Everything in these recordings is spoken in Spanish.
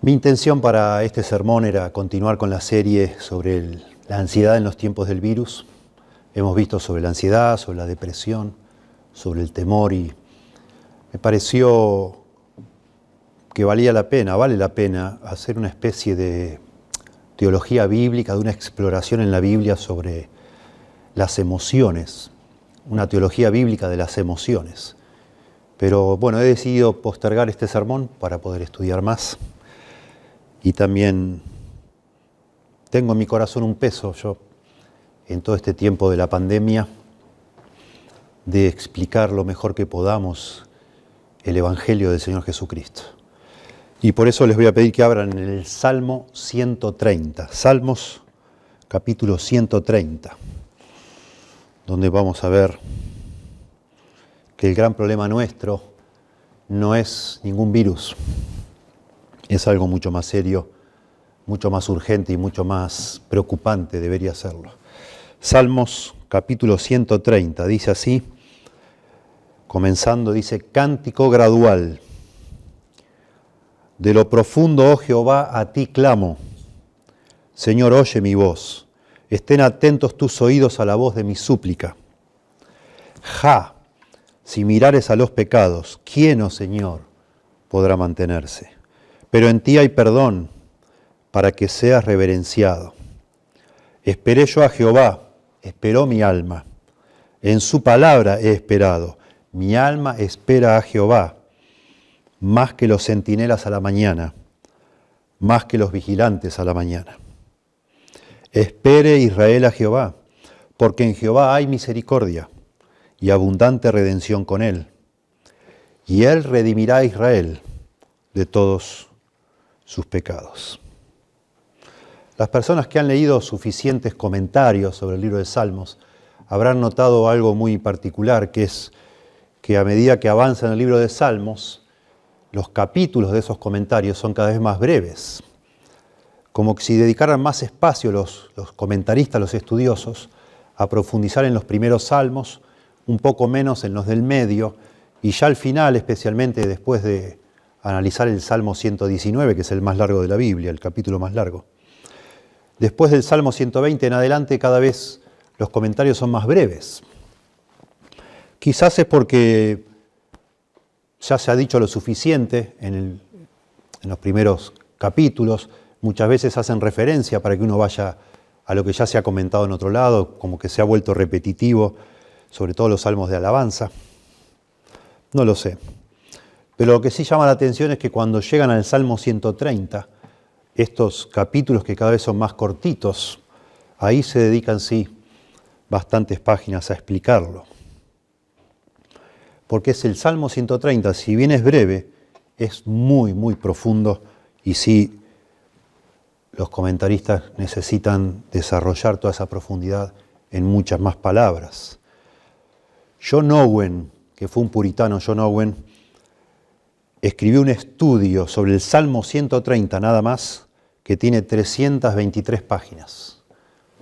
Mi intención para este sermón era continuar con la serie sobre la ansiedad en los tiempos del virus. Hemos visto sobre la ansiedad, sobre la depresión, sobre el temor y me pareció que vale la pena hacer una especie de teología bíblica, de una exploración en la Biblia sobre las emociones, una teología bíblica de las emociones. Pero bueno, he decidido postergar este sermón para poder estudiar más. Y también tengo en mi corazón un peso, yo en todo este tiempo de la pandemia, de explicar lo mejor que podamos el Evangelio del Señor Jesucristo. Y por eso les voy a pedir que abran en el Salmo 130, Salmos capítulo 130, donde vamos a ver que el gran problema nuestro no es ningún virus. Es algo mucho más serio, mucho más urgente y mucho más preocupante, debería serlo. Salmos capítulo 130, dice así, comenzando, dice, cántico gradual. De lo profundo, oh Jehová, a ti clamo. Señor, oye mi voz. Estén atentos tus oídos a la voz de mi súplica. Si mirares a los pecados, ¿quién, oh Señor, podrá mantenerse? Pero en ti hay perdón, para que seas reverenciado. Esperé yo a Jehová, esperó mi alma. En su palabra he esperado. Mi alma espera a Jehová, más que los centinelas a la mañana, más que los vigilantes a la mañana. Espere Israel a Jehová, porque en Jehová hay misericordia y abundante redención con él. Y él redimirá a Israel de todos sus pecados. Las personas que han leído suficientes comentarios sobre el libro de Salmos habrán notado algo muy particular, que es que a medida que avanza en el libro de Salmos, los capítulos de esos comentarios son cada vez más breves, como si dedicaran más espacio los comentaristas, los estudiosos, a profundizar en los primeros salmos, un poco menos en los del medio, y ya al final, especialmente después de analizar el Salmo 119, que es el más largo de la Biblia, el capítulo más largo. Después del Salmo 120 en adelante, cada vez los comentarios son más breves. Quizás es porque ya se ha dicho lo suficiente en los primeros capítulos. Muchas veces hacen referencia para que uno vaya a lo que ya se ha comentado en otro lado, como que se ha vuelto repetitivo, sobre todo los salmos de alabanza. No lo sé. Pero lo que sí llama la atención es que cuando llegan al Salmo 130, estos capítulos que cada vez son más cortitos, ahí se dedican, sí, bastantes páginas a explicarlo. Porque es el Salmo 130, si bien es breve, es muy, muy profundo y sí, los comentaristas necesitan desarrollar toda esa profundidad en muchas más palabras. John Owen, que fue un puritano, John Owen, escribió un estudio sobre el Salmo 130 nada más, que tiene 323 páginas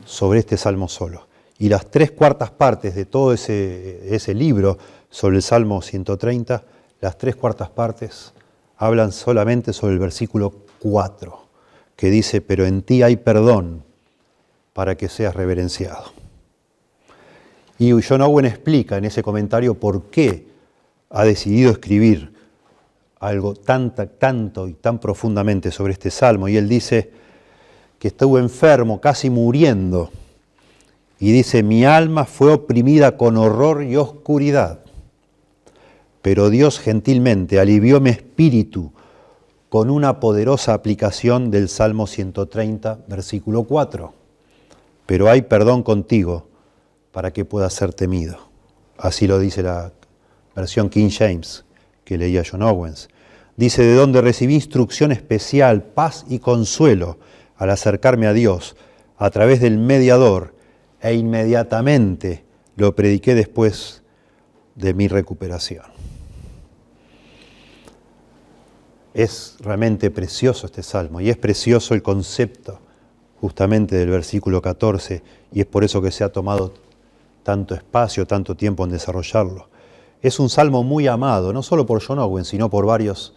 sobre este salmo solo. Y las 3/4 partes de todo ese libro sobre el Salmo 130, las 3/4 partes hablan solamente sobre el versículo 4, que dice, pero en ti hay perdón para que seas reverenciado. Y John Owen explica en ese comentario por qué ha decidido escribir algo tanto y tan profundamente sobre este salmo. Y él dice que estuvo enfermo, casi muriendo. Y dice, mi alma fue oprimida con horror y oscuridad. Pero Dios gentilmente alivió mi espíritu con una poderosa aplicación del Salmo 130, versículo 4. Pero hay perdón contigo para que pueda ser temido. Así lo dice la versión King James que leía John Owens. Dice, de donde recibí instrucción especial, paz y consuelo al acercarme a Dios a través del mediador, e inmediatamente lo prediqué después de mi recuperación. Es realmente precioso este salmo y es precioso el concepto justamente del versículo 14 y es por eso que se ha tomado tanto espacio, tanto tiempo en desarrollarlo. Es un salmo muy amado, no solo por John Owen, sino por varios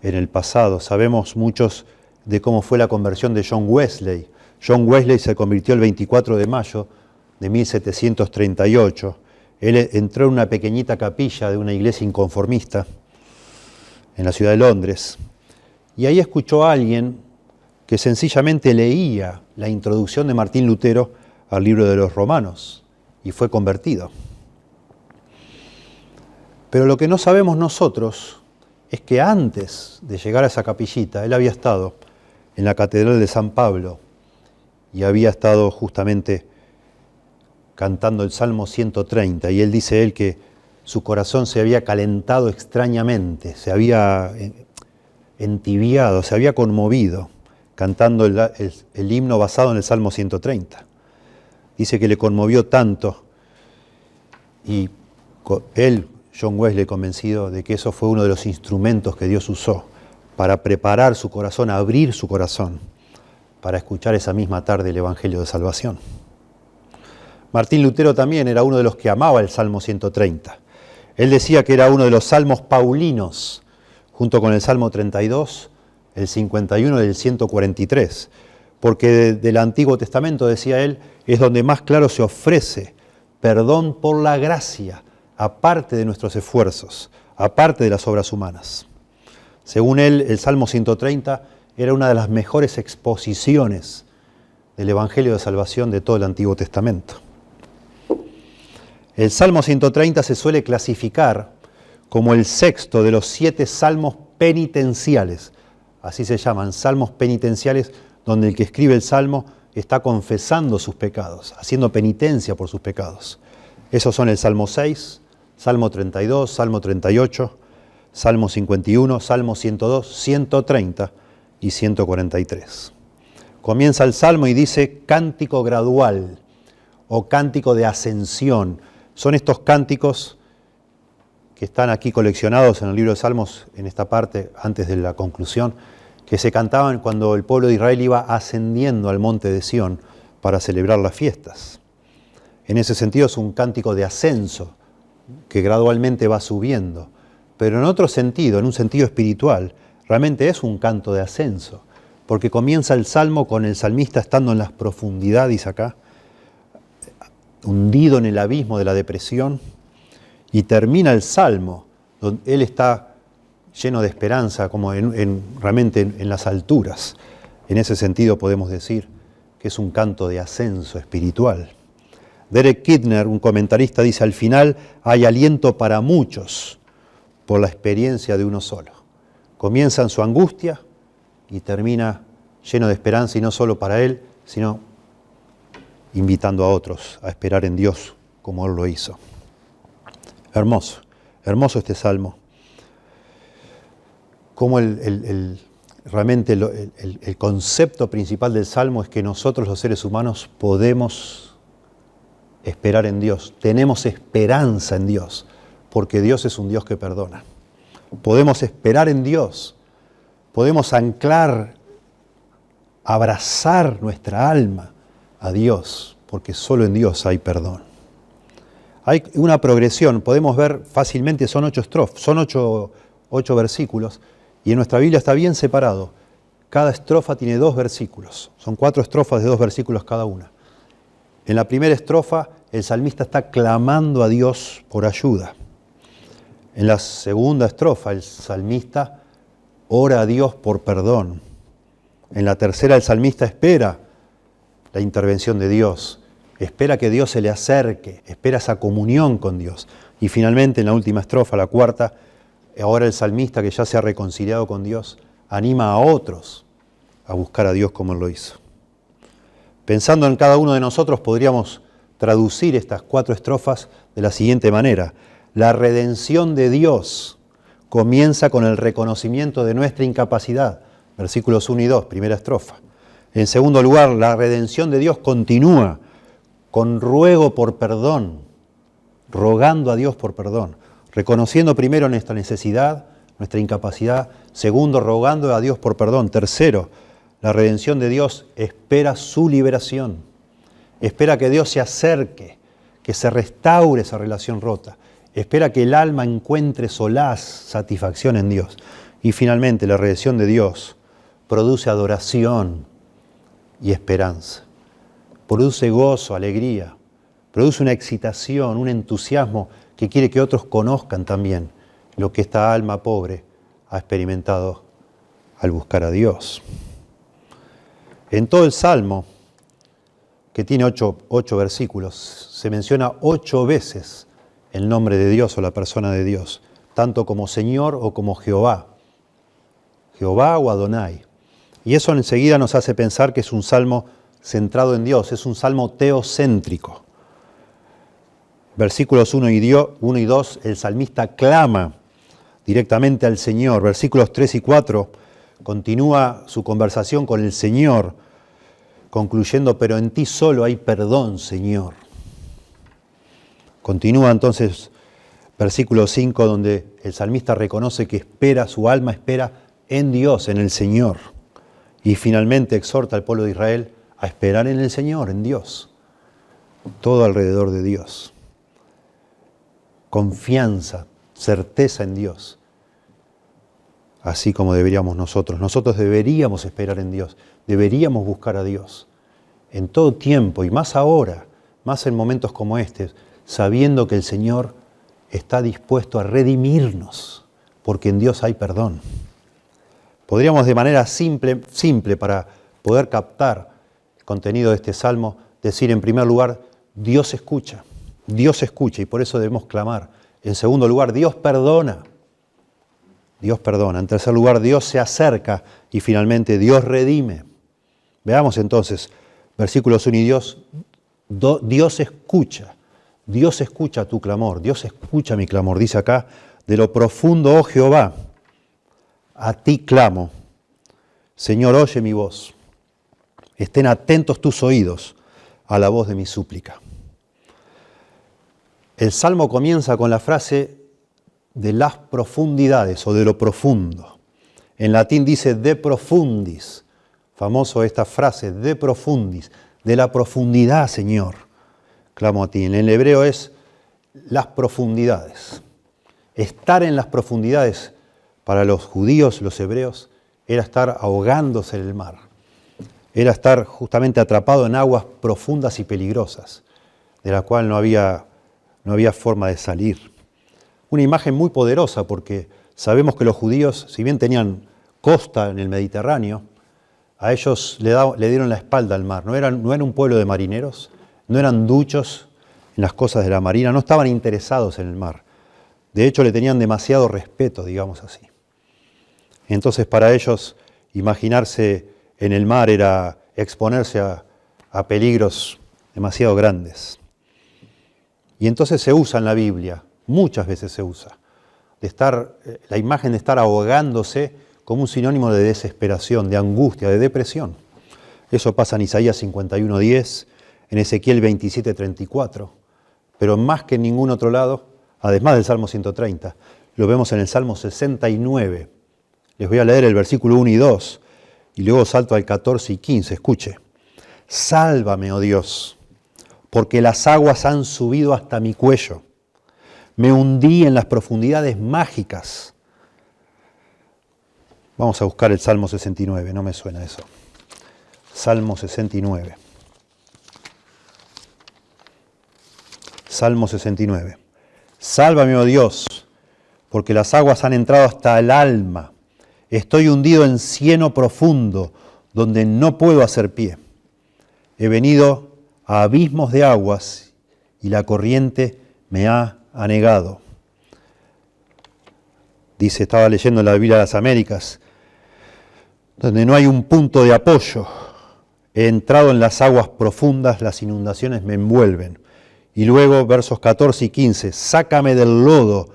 en el pasado. Sabemos muchos de cómo fue la conversión de John Wesley. John Wesley se convirtió el 24 de mayo de 1738. Él entró en una pequeñita capilla de una iglesia inconformista en la ciudad de Londres, y ahí escuchó a alguien que sencillamente leía la introducción de Martín Lutero al libro de los Romanos, y fue convertido. Pero lo que no sabemos nosotros es que antes de llegar a esa capillita, él había estado en la Catedral de San Pablo y había estado justamente cantando el Salmo 130, y él dice que su corazón se había calentado extrañamente, se había entibiado, se había conmovido, cantando el himno basado en el Salmo 130. Dice que le conmovió tanto, y él, John Wesley, convencido de que eso fue uno de los instrumentos que Dios usó para preparar su corazón, abrir su corazón, para escuchar esa misma tarde el Evangelio de Salvación. Martín Lutero también era uno de los que amaba el Salmo 130. Él decía que era uno de los salmos paulinos, junto con el Salmo 32, el 51 y el 143, porque del Antiguo Testamento, decía él, es donde más claro se ofrece perdón por la gracia, aparte de nuestros esfuerzos, aparte de las obras humanas. Según él, el Salmo 130 era una de las mejores exposiciones del Evangelio de Salvación de todo el Antiguo Testamento. El Salmo 130 se suele clasificar como el sexto de los 7 salmos penitenciales. Así se llaman, salmos penitenciales, donde el que escribe el salmo está confesando sus pecados, haciendo penitencia por sus pecados. Esos son el Salmo 6, Salmo 32, Salmo 38, Salmo 51, Salmo 102, 130 y 143. Comienza el salmo y dice cántico gradual o cántico de ascensión. Son estos cánticos que están aquí coleccionados en el libro de Salmos, en esta parte, antes de la conclusión, que se cantaban cuando el pueblo de Israel iba ascendiendo al monte de Sión para celebrar las fiestas. En ese sentido es un cántico de ascenso, que gradualmente va subiendo. Pero en otro sentido, en un sentido espiritual, realmente es un canto de ascenso, porque comienza el salmo con el salmista estando en las profundidades acá, hundido en el abismo de la depresión, y termina el salmo donde él está lleno de esperanza, como realmente en las alturas. En ese sentido podemos decir que es un canto de ascenso espiritual. Derek Kidner, un comentarista, dice: al final hay aliento para muchos por la experiencia de uno solo. Comienza en su angustia y termina lleno de esperanza, y no solo para él, sino invitando a otros a esperar en Dios como él lo hizo. Hermoso, hermoso este salmo. Como realmente el concepto principal del salmo es que nosotros los seres humanos podemos esperar en Dios, tenemos esperanza en Dios, porque Dios es un Dios que perdona. Podemos esperar en Dios, podemos anclar, abrazar nuestra alma a Dios, porque solo en Dios hay perdón. Hay una progresión, podemos ver fácilmente, son 8 estrofas, son 8 versículos, y en nuestra Biblia está bien separado. Cada estrofa tiene 2 versículos, son 4 estrofas de 2 versículos cada una. En la primera estrofa, el salmista está clamando a Dios por ayuda. En la segunda estrofa, el salmista ora a Dios por perdón. En la tercera, el salmista espera la intervención de Dios, espera que Dios se le acerque, espera esa comunión con Dios. Y finalmente, en la última estrofa, la cuarta, ahora el salmista, que ya se ha reconciliado con Dios, anima a otros a buscar a Dios como él lo hizo. Pensando en cada uno de nosotros, podríamos traducir estas 4 estrofas de la siguiente manera: la redención de Dios comienza con el reconocimiento de nuestra incapacidad, versículos 1 y 2, primera estrofa. En segundo lugar, la redención de Dios continúa con ruego por perdón, rogando a Dios por perdón, reconociendo primero nuestra necesidad, nuestra incapacidad; segundo, rogando a Dios por perdón; tercero, la redención de Dios espera su liberación, espera que Dios se acerque, que se restaure esa relación rota, espera que el alma encuentre solaz, satisfacción en Dios. Y finalmente, la redención de Dios produce adoración y esperanza. Produce gozo, alegría. Produce una excitación, un entusiasmo que quiere que otros conozcan también lo que esta alma pobre ha experimentado al buscar a Dios. En todo el Salmo, que tiene ocho versículos, se menciona 8 veces el nombre de Dios o la persona de Dios, tanto como Señor o como Jehová. Jehová o Adonai. Y eso enseguida nos hace pensar que es un salmo centrado en Dios, es un salmo teocéntrico. Versículos 1 y 2, el salmista clama directamente al Señor. Versículos 3 y 4, continúa su conversación con el Señor, concluyendo, pero en ti solo hay perdón, Señor. Continúa entonces versículo 5, donde el salmista reconoce que su alma espera en Dios, en el Señor. Y finalmente exhorta al pueblo de Israel a esperar en el Señor, en Dios. Todo alrededor de Dios. Confianza, certeza en Dios. Así como deberíamos nosotros. Nosotros deberíamos esperar en Dios. Deberíamos buscar a Dios. En todo tiempo y más ahora, más en momentos como este, sabiendo que el Señor está dispuesto a redimirnos, porque en Dios hay perdón. Podríamos de manera simple para poder captar el contenido de este salmo, decir en primer lugar, Dios escucha y por eso debemos clamar. En segundo lugar, Dios perdona. Dios perdona. En tercer lugar, Dios se acerca y finalmente Dios redime. Veamos entonces, versículos 1 y 2, Dios escucha. Dios escucha tu clamor, Dios escucha mi clamor. Dice acá, de lo profundo, oh Jehová, a ti clamo. Señor, oye mi voz. Estén atentos tus oídos a la voz de mi súplica. El Salmo comienza con la frase de las profundidades o de lo profundo. En latín dice de profundis. Famoso esta frase, de profundis, de la profundidad, Señor. Clamo a ti. En el hebreo es las profundidades. Estar en las profundidades para los judíos, los hebreos, era estar ahogándose en el mar. Era estar justamente atrapado en aguas profundas y peligrosas, de la cual no había forma de salir. Una imagen muy poderosa porque sabemos que los judíos, si bien tenían costa en el Mediterráneo, a ellos le dieron la espalda al mar. No eran un pueblo de marineros, no eran duchos en las cosas de la marina, no estaban interesados en el mar. De hecho, le tenían demasiado respeto, digamos así. Entonces, para ellos, imaginarse en el mar era exponerse a peligros demasiado grandes. Y entonces se usa en la Biblia, muchas veces se usa, la imagen de estar ahogándose como un sinónimo de desesperación, de angustia, de depresión. Eso pasa en Isaías 51:10, en Ezequiel 27:34, pero más que en ningún otro lado, además del Salmo 130, lo vemos en el Salmo 69. Les voy a leer el versículo 1 y 2, y luego salto al 14 y 15. Escuche. Sálvame, oh Dios, porque las aguas han subido hasta mi cuello. Me hundí en las profundidades mágicas. Vamos a buscar el Salmo 69, no me suena eso. Salmo 69. Salmo 69. Sálvame, oh Dios, porque las aguas han entrado hasta el alma. Estoy hundido en cieno profundo, donde no puedo hacer pie. He venido a abismos de aguas y la corriente me ha anegado. Dice, estaba leyendo la Biblia de las Américas, donde no hay un punto de apoyo. He entrado en las aguas profundas, las inundaciones me envuelven. Y luego, versos 14 y 15, sácame del lodo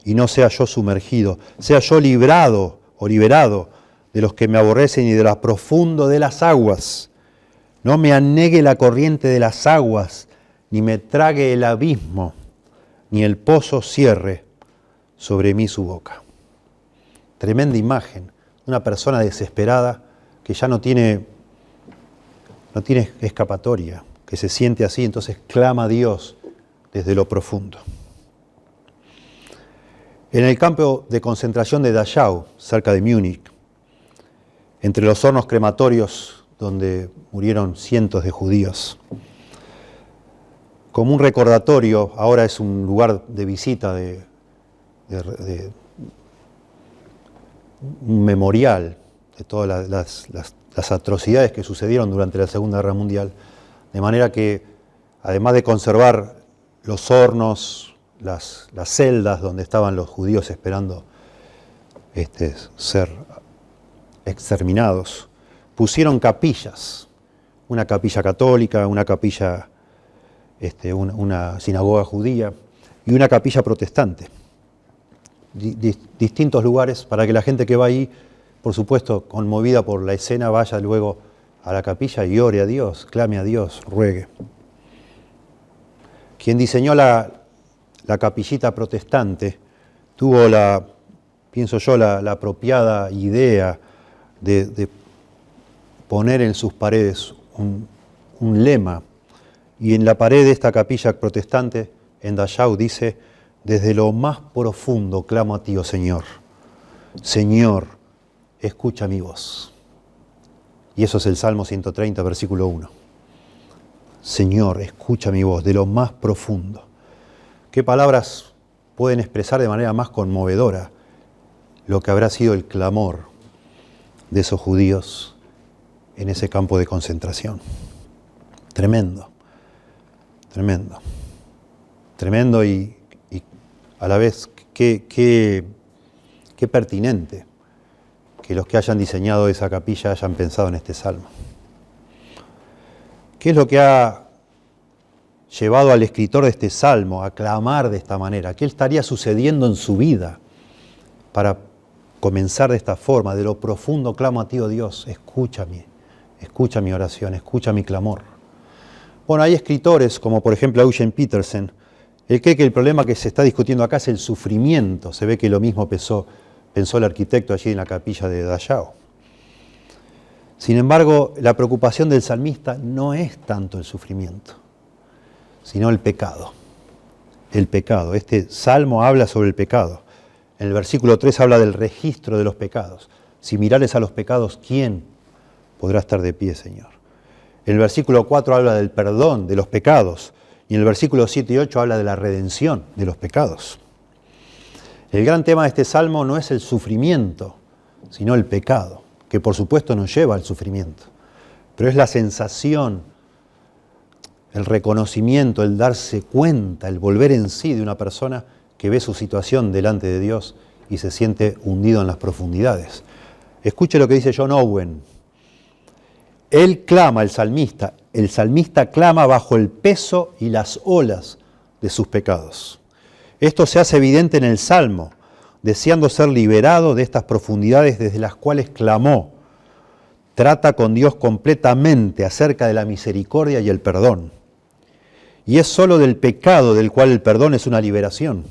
y no sea yo sumergido, sea yo librado o liberado de los que me aborrecen y de lo profundo de las aguas. No me anegue la corriente de las aguas, ni me trague el abismo, ni el pozo cierre sobre mí su boca. Tremenda imagen, una persona desesperada que ya no tiene escapatoria, que se siente así, entonces clama a Dios desde lo profundo. En el campo de concentración de Dachau, cerca de Múnich, entre los hornos crematorios donde murieron cientos de judíos, como un recordatorio, ahora es un lugar de visita, de un memorial de todas las atrocidades que sucedieron durante la Segunda Guerra Mundial, de manera que, además de conservar los hornos, las celdas donde estaban los judíos esperando ser exterminados, pusieron capillas, una capilla católica, una capilla, una sinagoga judía y una capilla protestante. Distintos lugares para que la gente que va ahí, por supuesto, conmovida por la escena, vaya luego a la capilla y ore a Dios, clame a Dios, ruegue. Quien diseñó la capillita protestante tuvo pienso yo, la apropiada idea de poner en sus paredes un lema, y en la pared de esta capilla protestante en Dachau dice: desde lo más profundo clamo a ti, oh Señor. Señor, escucha mi voz. Y eso es el Salmo 130, versículo 1. Señor, escucha mi voz de lo más profundo. ¿Qué palabras pueden expresar de manera más conmovedora lo que habrá sido el clamor de esos judíos en ese campo de concentración? Tremendo, tremendo, tremendo y a la vez qué pertinente que los que hayan diseñado esa capilla hayan pensado en este salmo. ¿Qué es lo que ha llevado al escritor de este salmo a clamar de esta manera? ¿Qué estaría sucediendo en su vida para comenzar de esta forma? De lo profundo clamo a ti, oh Dios, escúchame, escucha mi oración, escucha mi clamor. Bueno, hay escritores como por ejemplo Eugene Peterson. Él cree que el problema que se está discutiendo acá es el sufrimiento. Se ve que lo mismo pensó el arquitecto allí en la capilla de Dachau. Sin embargo, la preocupación del salmista no es tanto el sufrimiento, sino el pecado. El pecado. Este salmo habla sobre el pecado. En el versículo 3 habla del registro de los pecados. Si mirares a los pecados, ¿quién podrá estar de pie, Señor? En el versículo 4 habla del perdón de los pecados. Y en el versículo 7 y 8 habla de la redención de los pecados. El gran tema de este salmo no es el sufrimiento, sino el pecado, que por supuesto nos lleva al sufrimiento. Pero es la sensación, el reconocimiento, el darse cuenta, el volver en sí de una persona que ve su situación delante de Dios y se siente hundido en las profundidades. Escuche lo que dice John Owen. Él clama, el salmista clama bajo el peso y las olas de sus pecados. Esto se hace evidente en el Salmo, deseando ser liberado de estas profundidades desde las cuales clamó. Trata con Dios completamente acerca de la misericordia y el perdón. Y es solo del pecado del cual el perdón es una liberación.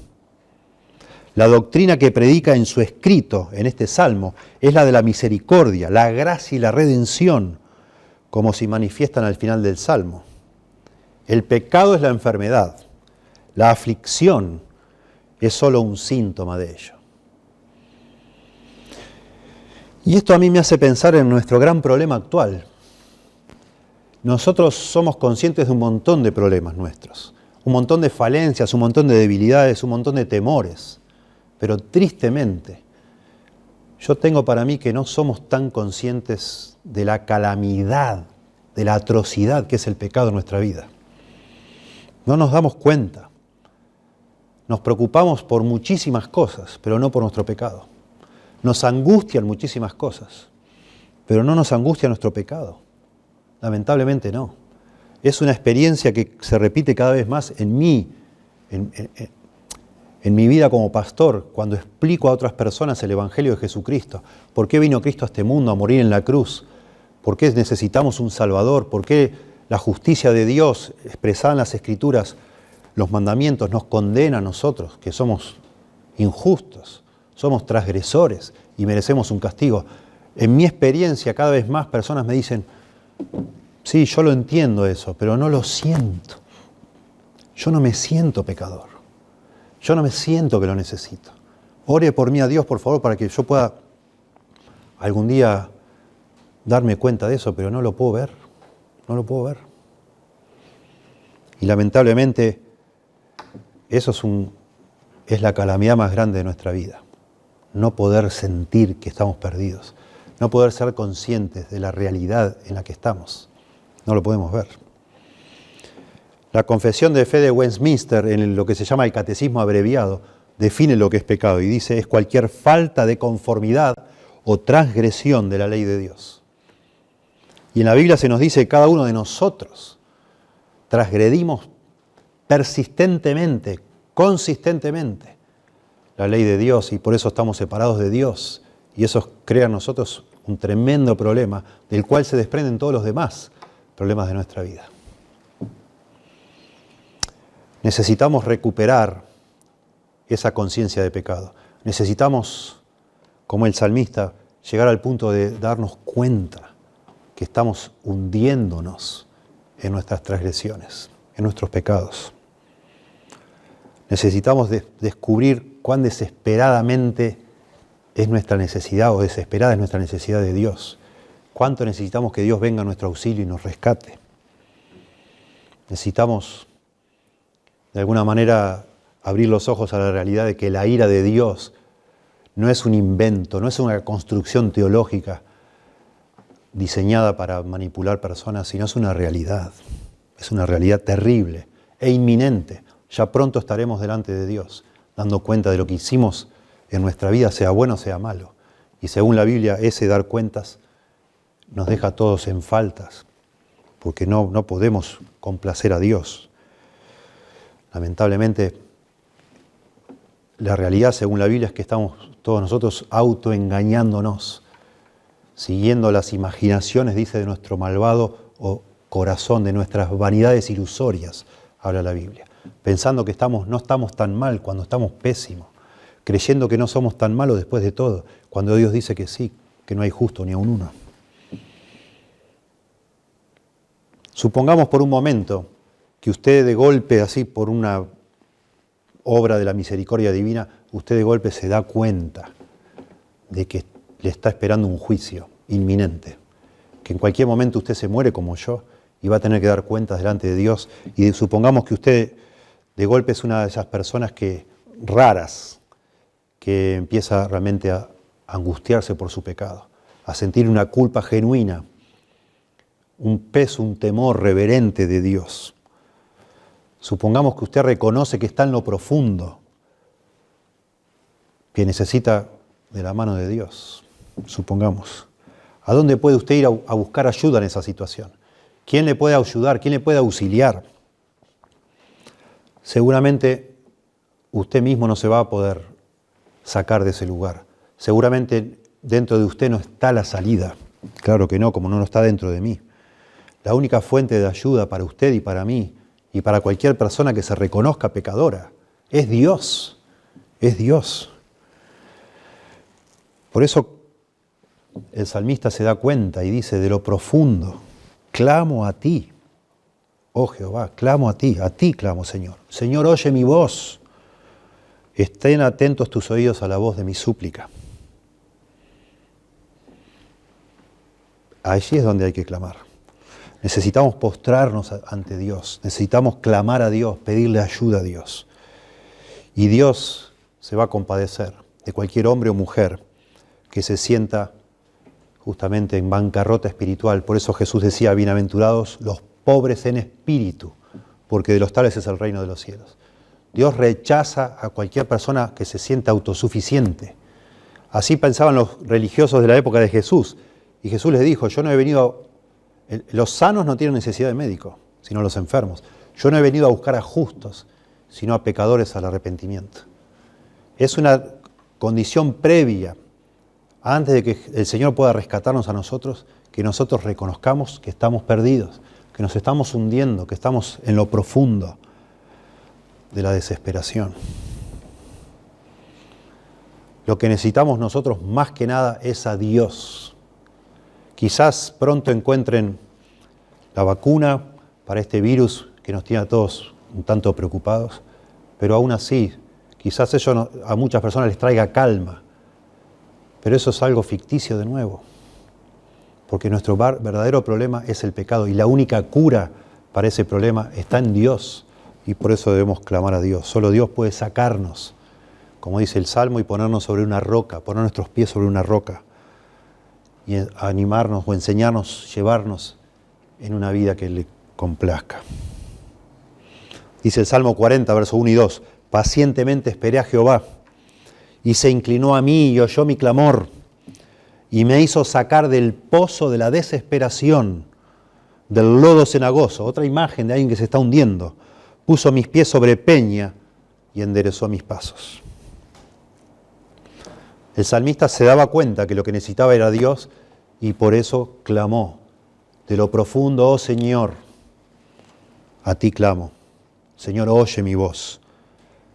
La doctrina que predica en su escrito, en este Salmo, es la de la misericordia, la gracia y la redención, como se manifiestan al final del Salmo. El pecado es la enfermedad, la aflicción es solo un síntoma de ello. Y esto a mí me hace pensar en nuestro gran problema actual. Nosotros somos conscientes de un montón de problemas nuestros, un montón de falencias, un montón de debilidades, un montón de temores, pero tristemente yo tengo para mí que no somos tan conscientes de la calamidad, de la atrocidad que es el pecado en nuestra vida. No nos damos cuenta. Nos preocupamos por muchísimas cosas, pero no por nuestro pecado. Nos angustian muchísimas cosas, pero no nos angustia nuestro pecado. Lamentablemente no. Es una experiencia que se repite cada vez más en mí, en mi vida como pastor, cuando explico a otras personas el Evangelio de Jesucristo. ¿Por qué vino Cristo a este mundo a morir en la cruz? ¿Por qué necesitamos un Salvador? ¿Por qué la justicia de Dios expresada en las Escrituras, los mandamientos, nos condena a nosotros, que somos injustos, somos transgresores y merecemos un castigo? En mi experiencia, cada vez más personas me dicen: sí, yo lo entiendo eso, pero no lo siento. Yo no me siento pecador. Yo no me siento que lo necesito. Ore por mí a Dios, por favor, para que yo pueda algún día darme cuenta de eso, pero no lo puedo ver. No lo puedo ver. Y lamentablemente, eso es la calamidad más grande de nuestra vida. No poder sentir que estamos perdidos. No poder ser conscientes de la realidad en la que estamos. No lo podemos ver. La Confesión de Fe de Westminster, en lo que se llama el Catecismo Abreviado, define lo que es pecado y dice: es cualquier falta de conformidad o transgresión de la ley de Dios. Y en la Biblia se nos dice que cada uno de nosotros transgredimos persistentemente, consistentemente la ley de Dios, y por eso estamos separados de Dios. Y eso crea en nosotros un tremendo problema, del cual se desprenden todos los demás problemas de nuestra vida. Necesitamos recuperar esa conciencia de pecado. Necesitamos, como el salmista, llegar al punto de darnos cuenta que estamos hundiéndonos en nuestras transgresiones, en nuestros pecados. Necesitamos descubrir cuán desesperadamente es nuestra necesidad, o desesperada es nuestra necesidad de Dios. Cuánto necesitamos que Dios venga a nuestro auxilio y nos rescate. Necesitamos, de alguna manera, abrir los ojos a la realidad de que la ira de Dios no es un invento, no es una construcción teológica diseñada para manipular personas, sino es una realidad terrible e inminente. Ya pronto estaremos delante de Dios, dando cuenta de lo que hicimos en nuestra vida, sea bueno o sea malo. Y según la Biblia, ese dar cuentas nos deja a todos en faltas, porque no podemos complacer a Dios. Lamentablemente, la realidad, según la Biblia, es que estamos todos nosotros autoengañándonos, siguiendo las imaginaciones, dice, de nuestro malvado corazón, de nuestras vanidades ilusorias, habla la Biblia. Pensando que no estamos tan mal cuando estamos pésimos, creyendo que no somos tan malos después de todo, cuando Dios dice que sí, que no hay justo ni aun uno. Supongamos por un momento que usted de golpe, así por una obra de la misericordia divina, usted de golpe se da cuenta de que le está esperando un juicio inminente, que en cualquier momento usted se muere como yo y va a tener que dar cuentas delante de Dios. Y supongamos que usted de golpe es una de esas personas raras, que empieza realmente a angustiarse por su pecado, a sentir una culpa genuina, un peso, un temor reverente de Dios. Supongamos que usted reconoce que está en lo profundo, que necesita de la mano de Dios. Supongamos. ¿A dónde puede usted ir a buscar ayuda en esa situación? ¿Quién le puede ayudar? ¿Quién le puede auxiliar? Seguramente usted mismo no se va a poder sacar de ese lugar. Seguramente dentro de usted no está la salida. Claro que no, como no está dentro de mí. La única fuente de ayuda para usted y para mí y para cualquier persona que se reconozca pecadora es Dios. Es Dios. Por eso el salmista se da cuenta y dice: de lo profundo, clamo a ti, oh Jehová, clamo a ti clamo, Señor. Señor, oye mi voz. Estén atentos tus oídos a la voz de mi súplica. Allí es donde hay que clamar. Necesitamos postrarnos ante Dios, necesitamos clamar a Dios, pedirle ayuda a Dios. Y Dios se va a compadecer de cualquier hombre o mujer que se sienta justamente en bancarrota espiritual. Por eso Jesús decía: bienaventurados los pobres en espíritu, porque de los tales es el reino de los cielos. Dios rechaza a cualquier persona que se sienta autosuficiente. Así pensaban los religiosos de la época de Jesús. Y Jesús les dijo: yo no he venido los sanos no tienen necesidad de médico, sino los enfermos. Yo no he venido a buscar a justos, sino a pecadores al arrepentimiento. Es una condición previa, antes de que el Señor pueda rescatarnos a nosotros, que nosotros reconozcamos que estamos perdidos, que nos estamos hundiendo, que estamos en lo profundo de la desesperación. Lo que necesitamos nosotros más que nada es a Dios. Quizás pronto encuentren la vacuna para este virus que nos tiene a todos un tanto preocupados, pero aún así Quizás eso a muchas personas les traiga calma, pero eso es algo ficticio de nuevo. Porque nuestro verdadero problema es el pecado y la única cura para ese problema está en Dios. Y por eso debemos clamar a Dios. Solo Dios puede sacarnos, como dice el Salmo, y ponernos sobre una roca, poner nuestros pies sobre una roca y animarnos o enseñarnos, llevarnos en una vida que le complazca. Dice el Salmo 40, versos 1 y 2, pacientemente esperé a Jehová y se inclinó a mí y oyó mi clamor y me hizo sacar del pozo de la desesperación, del lodo cenagoso, otra imagen de alguien que se está hundiendo. Puso mis pies sobre peña y enderezó mis pasos. El salmista se daba cuenta que lo que necesitaba era Dios y por eso clamó. De lo profundo, oh Señor, a ti clamo. Señor, oye mi voz.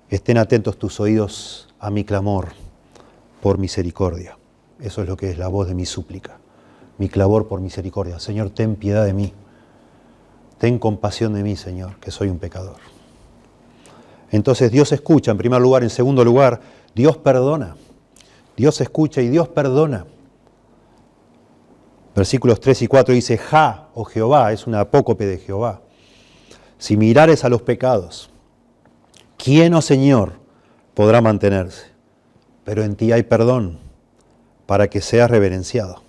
Estén atentos tus oídos a mi clamor por misericordia. Eso es lo que es la voz de mi súplica, mi clamor por misericordia. Señor, ten piedad de mí. Ten compasión de mí, Señor, que soy un pecador. Entonces Dios escucha en primer lugar. En segundo lugar, Dios perdona. Dios escucha y Dios perdona. Versículos 3 y 4 dice, Ja, oh Jehová, es una apócope de Jehová. Si mirares a los pecados, ¿quién, oh Señor, podrá mantenerse? Pero en ti hay perdón, para que seas reverenciado.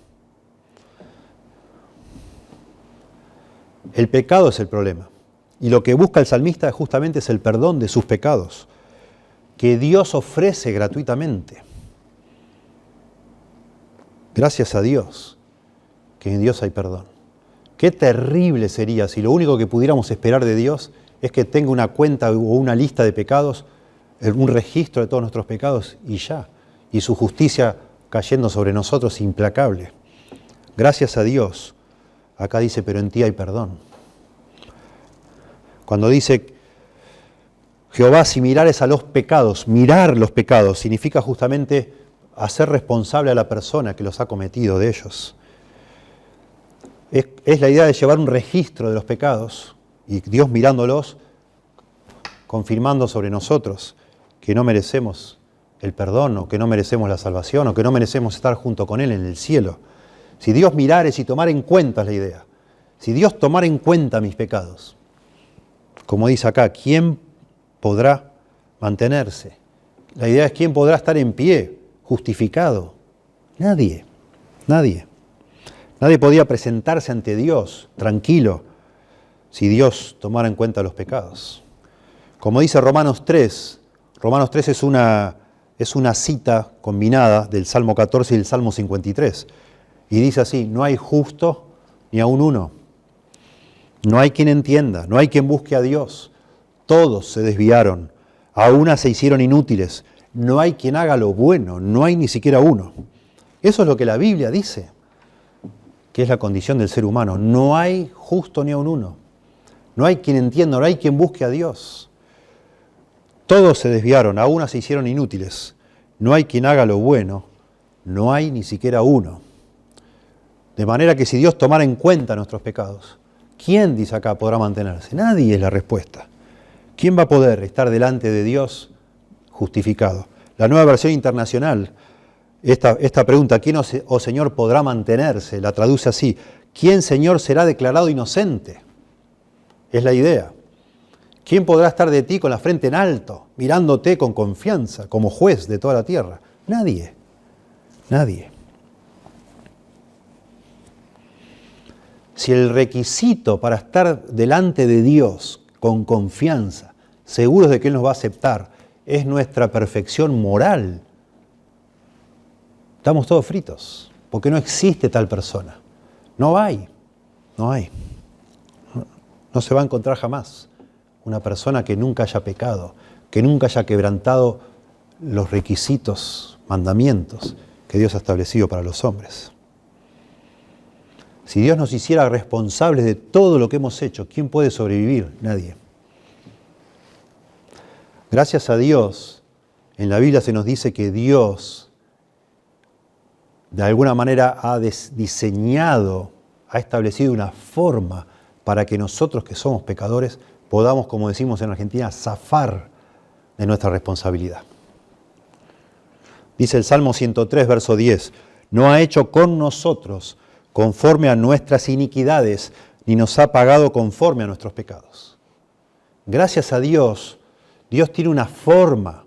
El pecado es el problema. Y lo que busca el salmista justamente es el perdón de sus pecados, que Dios ofrece gratuitamente. Gracias a Dios, que en Dios hay perdón. Qué terrible sería si lo único que pudiéramos esperar de Dios es que tenga una cuenta o una lista de pecados, un registro de todos nuestros pecados y ya. Y su justicia cayendo sobre nosotros implacable. Gracias a Dios, acá dice, pero en ti hay perdón. Cuando dice, Jehová, si mirares a los pecados, mirar los pecados significa justamente hacer responsable a la persona que los ha cometido de ellos. Es la idea de llevar un registro de los pecados y Dios mirándolos, confirmando sobre nosotros que no merecemos el perdón, o que no merecemos la salvación, o que no merecemos estar junto con Él en el cielo. Si Dios mirara y tomara en cuenta, es la idea. Si Dios tomara en cuenta mis pecados, como dice acá, ¿quién podrá mantenerse? La idea es quién podrá estar en pie, justificado. Nadie, nadie. Nadie podía presentarse ante Dios tranquilo si Dios tomara en cuenta los pecados. Como dice Romanos 3 es una cita combinada del Salmo 14 y del Salmo 53. Y dice así, no hay justo ni aun uno. No hay quien entienda, no hay quien busque a Dios. Todos se desviaron, a una se hicieron inútiles. No hay quien haga lo bueno, no hay ni siquiera uno. Eso es lo que la Biblia dice, que es la condición del ser humano. No hay justo ni aun uno. No hay quien entienda, no hay quien busque a Dios. Todos se desviaron, a una se hicieron inútiles. No hay quien haga lo bueno, no hay ni siquiera uno. De manera que si Dios tomara en cuenta nuestros pecados, ¿quién, dice acá, podrá mantenerse? Nadie es la respuesta. ¿Quién va a poder estar delante de Dios justificado? La Nueva Versión Internacional, esta pregunta, ¿quién, oh Señor, podrá mantenerse? La traduce así, ¿quién, Señor, será declarado inocente? Es la idea. ¿Quién podrá estar de ti con la frente en alto, mirándote con confianza, como juez de toda la tierra? Nadie. Nadie. Si el requisito para estar delante de Dios con confianza, seguros de que Él nos va a aceptar, es nuestra perfección moral, estamos todos fritos, porque no existe tal persona. No hay. No se va a encontrar jamás una persona que nunca haya pecado, que nunca haya quebrantado los requisitos, mandamientos que Dios ha establecido para los hombres. Si Dios nos hiciera responsables de todo lo que hemos hecho, ¿quién puede sobrevivir? Nadie. Gracias a Dios, en la Biblia se nos dice que Dios, de alguna manera, ha diseñado, ha establecido una forma para que nosotros que somos pecadores podamos, como decimos en Argentina, zafar de nuestra responsabilidad. Dice el Salmo 103, verso 10, no ha hecho con nosotros conforme a nuestras iniquidades, ni nos ha pagado conforme a nuestros pecados. Gracias a Dios, Dios tiene una forma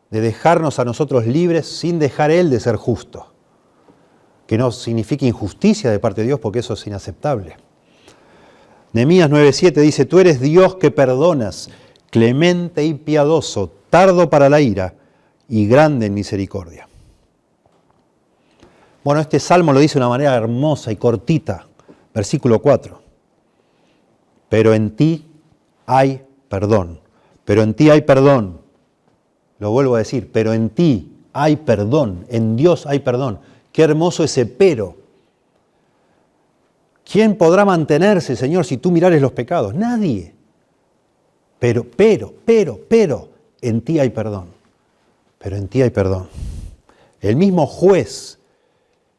de dejarnos a nosotros libres sin dejar Él de ser justo. Que no signifique injusticia de parte de Dios, porque eso es inaceptable. Nehemías 9:7 dice, tú eres Dios que perdonas, clemente y piadoso, tardo para la ira y grande en misericordia. Bueno, este salmo lo dice de una manera hermosa y cortita. Versículo 4. Pero en ti hay perdón. Pero en ti hay perdón. Lo vuelvo a decir, pero en ti hay perdón. En Dios hay perdón. Qué hermoso ese pero. ¿Quién podrá mantenerse, Señor, si tú mirares los pecados? Nadie. Pero, en ti hay perdón. Pero en ti hay perdón. El mismo juez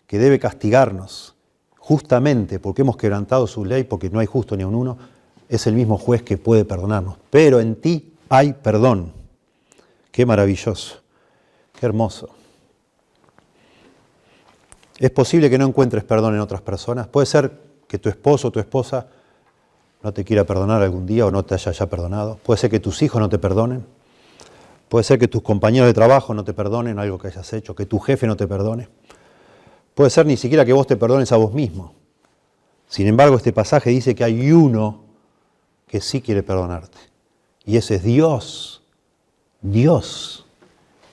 que debe castigarnos justamente porque hemos quebrantado su ley, porque no hay justo ni un uno, es el mismo juez que puede perdonarnos. Pero en ti hay perdón. Qué maravilloso, qué hermoso. Es posible que no encuentres perdón en otras personas. Puede ser que tu esposo o tu esposa no te quiera perdonar algún día o no te haya ya perdonado. Puede ser que tus hijos no te perdonen. Puede ser que tus compañeros de trabajo no te perdonen algo que hayas hecho, que tu jefe no te perdone. Puede ser ni siquiera que vos te perdones a vos mismo. Sin embargo, este pasaje dice que hay uno que sí quiere perdonarte. Y ese es Dios. Dios.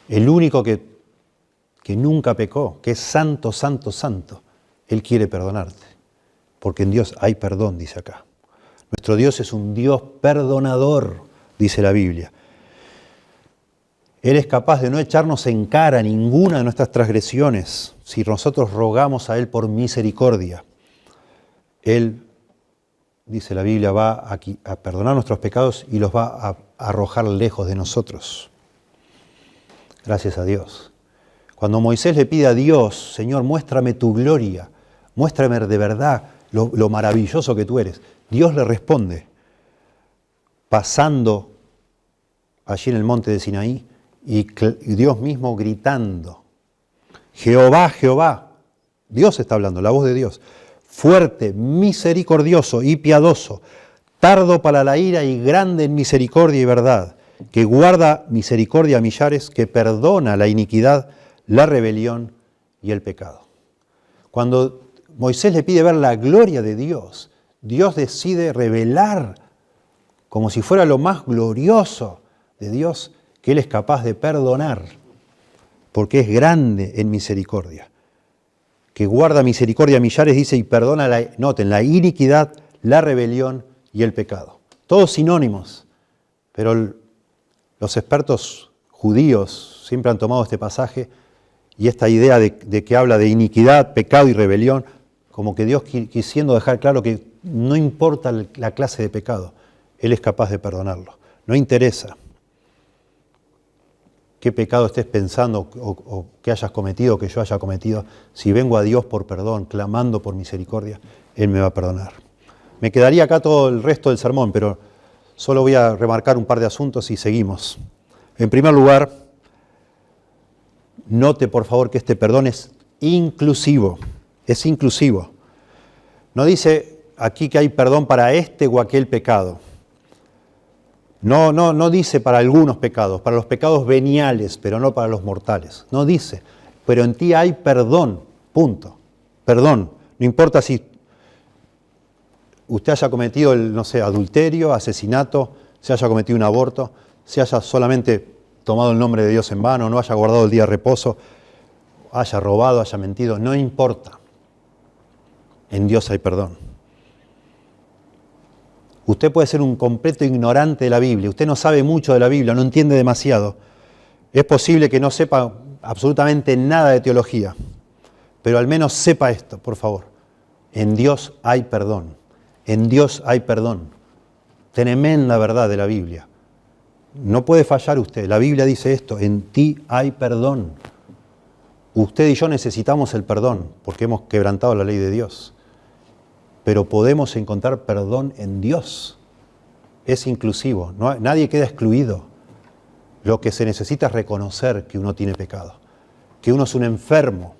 El único que nunca pecó, que es santo, santo, santo. Él quiere perdonarte. Porque en Dios hay perdón, dice acá. Nuestro Dios es un Dios perdonador, dice la Biblia. Él es capaz de no echarnos en cara ninguna de nuestras transgresiones si nosotros rogamos a Él por misericordia. Él, dice la Biblia, va a perdonar nuestros pecados y los va a arrojar lejos de nosotros. Gracias a Dios. Cuando Moisés le pide a Dios, Señor, muéstrame tu gloria, muéstrame de verdad lo maravilloso que tú eres, Dios le responde, pasando allí en el monte de Sinaí, y Dios mismo gritando, Jehová, Jehová, Dios está hablando, la voz de Dios, fuerte, misericordioso y piadoso, tardo para la ira y grande en misericordia y verdad, que guarda misericordia a millares, que perdona la iniquidad, la rebelión y el pecado. Cuando Moisés le pide ver la gloria de Dios, Dios decide revelar como si fuera lo más glorioso de Dios, que Él es capaz de perdonar, porque es grande en misericordia. Que guarda misericordia a millares, dice, y perdona, noten, la iniquidad, la rebelión y el pecado. Todos sinónimos, pero los expertos judíos siempre han tomado este pasaje y esta idea de que habla de iniquidad, pecado y rebelión, como que Dios quisiendo dejar claro que no importa la clase de pecado, Él es capaz de perdonarlo. No interesa qué pecado estés pensando o que hayas cometido, que yo haya cometido. Si vengo a Dios por perdón, clamando por misericordia, Él me va a perdonar. Me quedaría acá todo el resto del sermón, pero solo voy a remarcar un par de asuntos y seguimos. En primer lugar, note por favor que este perdón es inclusivo. Es inclusivo. No dice aquí que hay perdón para este o aquel pecado. No dice para algunos pecados, para los pecados veniales, pero no para los mortales. No dice, pero en ti hay perdón, punto. Perdón. No importa si usted haya cometido adulterio, asesinato, se haya cometido un aborto, se haya solamente tomado el nombre de Dios en vano, no haya guardado el día de reposo, haya robado, haya mentido, no importa. En Dios hay perdón. Usted puede ser un completo ignorante de la Biblia, usted no sabe mucho de la Biblia, no entiende demasiado. Es posible que no sepa absolutamente nada de teología, pero al menos sepa esto, por favor. En Dios hay perdón. En Dios hay perdón. Tremenda verdad de la Biblia. No puede fallar usted. La Biblia dice esto, en ti hay perdón. Usted y yo necesitamos el perdón porque hemos quebrantado la ley de Dios. Pero podemos encontrar perdón en Dios. Es inclusivo, nadie queda excluido. Lo que se necesita es reconocer que uno tiene pecado, que uno es un enfermo.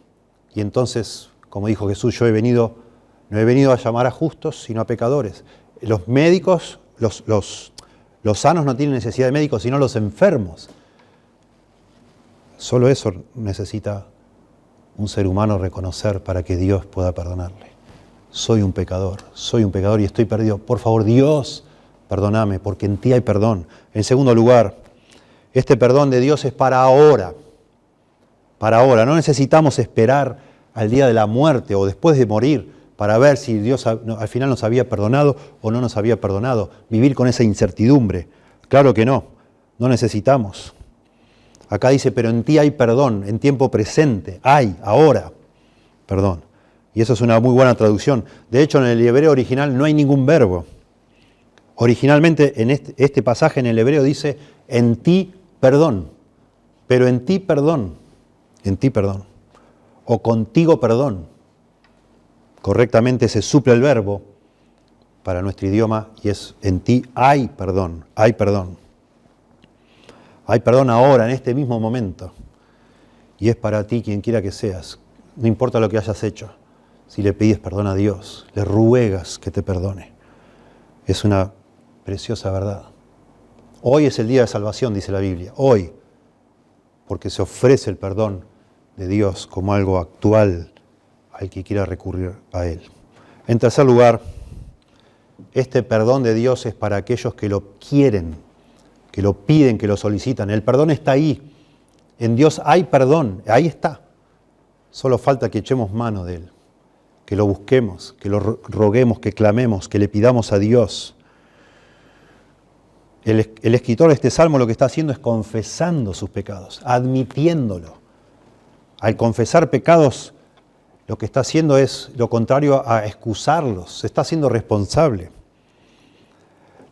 Y entonces, como dijo Jesús, no he venido a llamar a justos, sino a pecadores. Los médicos, los sanos no tienen necesidad de médicos, sino los enfermos. Solo eso necesita un ser humano reconocer para que Dios pueda perdonarle. Soy un pecador y estoy perdido. Por favor, Dios, perdóname, porque en ti hay perdón. En segundo lugar, este perdón de Dios es para ahora. Para ahora. No necesitamos esperar al día de la muerte o después de morir para ver si Dios al final nos había perdonado o no nos había perdonado. Vivir con esa incertidumbre. Claro que no. No necesitamos. Acá dice, pero en ti hay perdón, en tiempo presente, hay, ahora, perdón. Y eso es una muy buena traducción. De hecho, en el hebreo original no hay ningún verbo. Originalmente, en este pasaje en el hebreo dice, en ti perdón, pero en ti perdón, o contigo perdón. Correctamente se suple el verbo para nuestro idioma y es, en ti hay perdón, hay perdón. Hay perdón ahora, en este mismo momento. Y es para ti, quien quiera que seas. No importa lo que hayas hecho. Si le pides perdón a Dios, le ruegas que te perdone. Es una preciosa verdad. Hoy es el día de salvación, dice la Biblia. Hoy. Porque se ofrece el perdón de Dios como algo actual al que quiera recurrir a Él. En tercer lugar, este perdón de Dios es para aquellos que lo quieren, que lo piden, que lo solicitan. El perdón está ahí. En Dios hay perdón, ahí está. Solo falta que echemos mano de Él, que lo busquemos, que lo roguemos, que clamemos, que le pidamos a Dios. El escritor de este salmo lo que está haciendo es confesando sus pecados, admitiéndolo. Al confesar pecados, lo que está haciendo es lo contrario a excusarlos, se está haciendo responsable.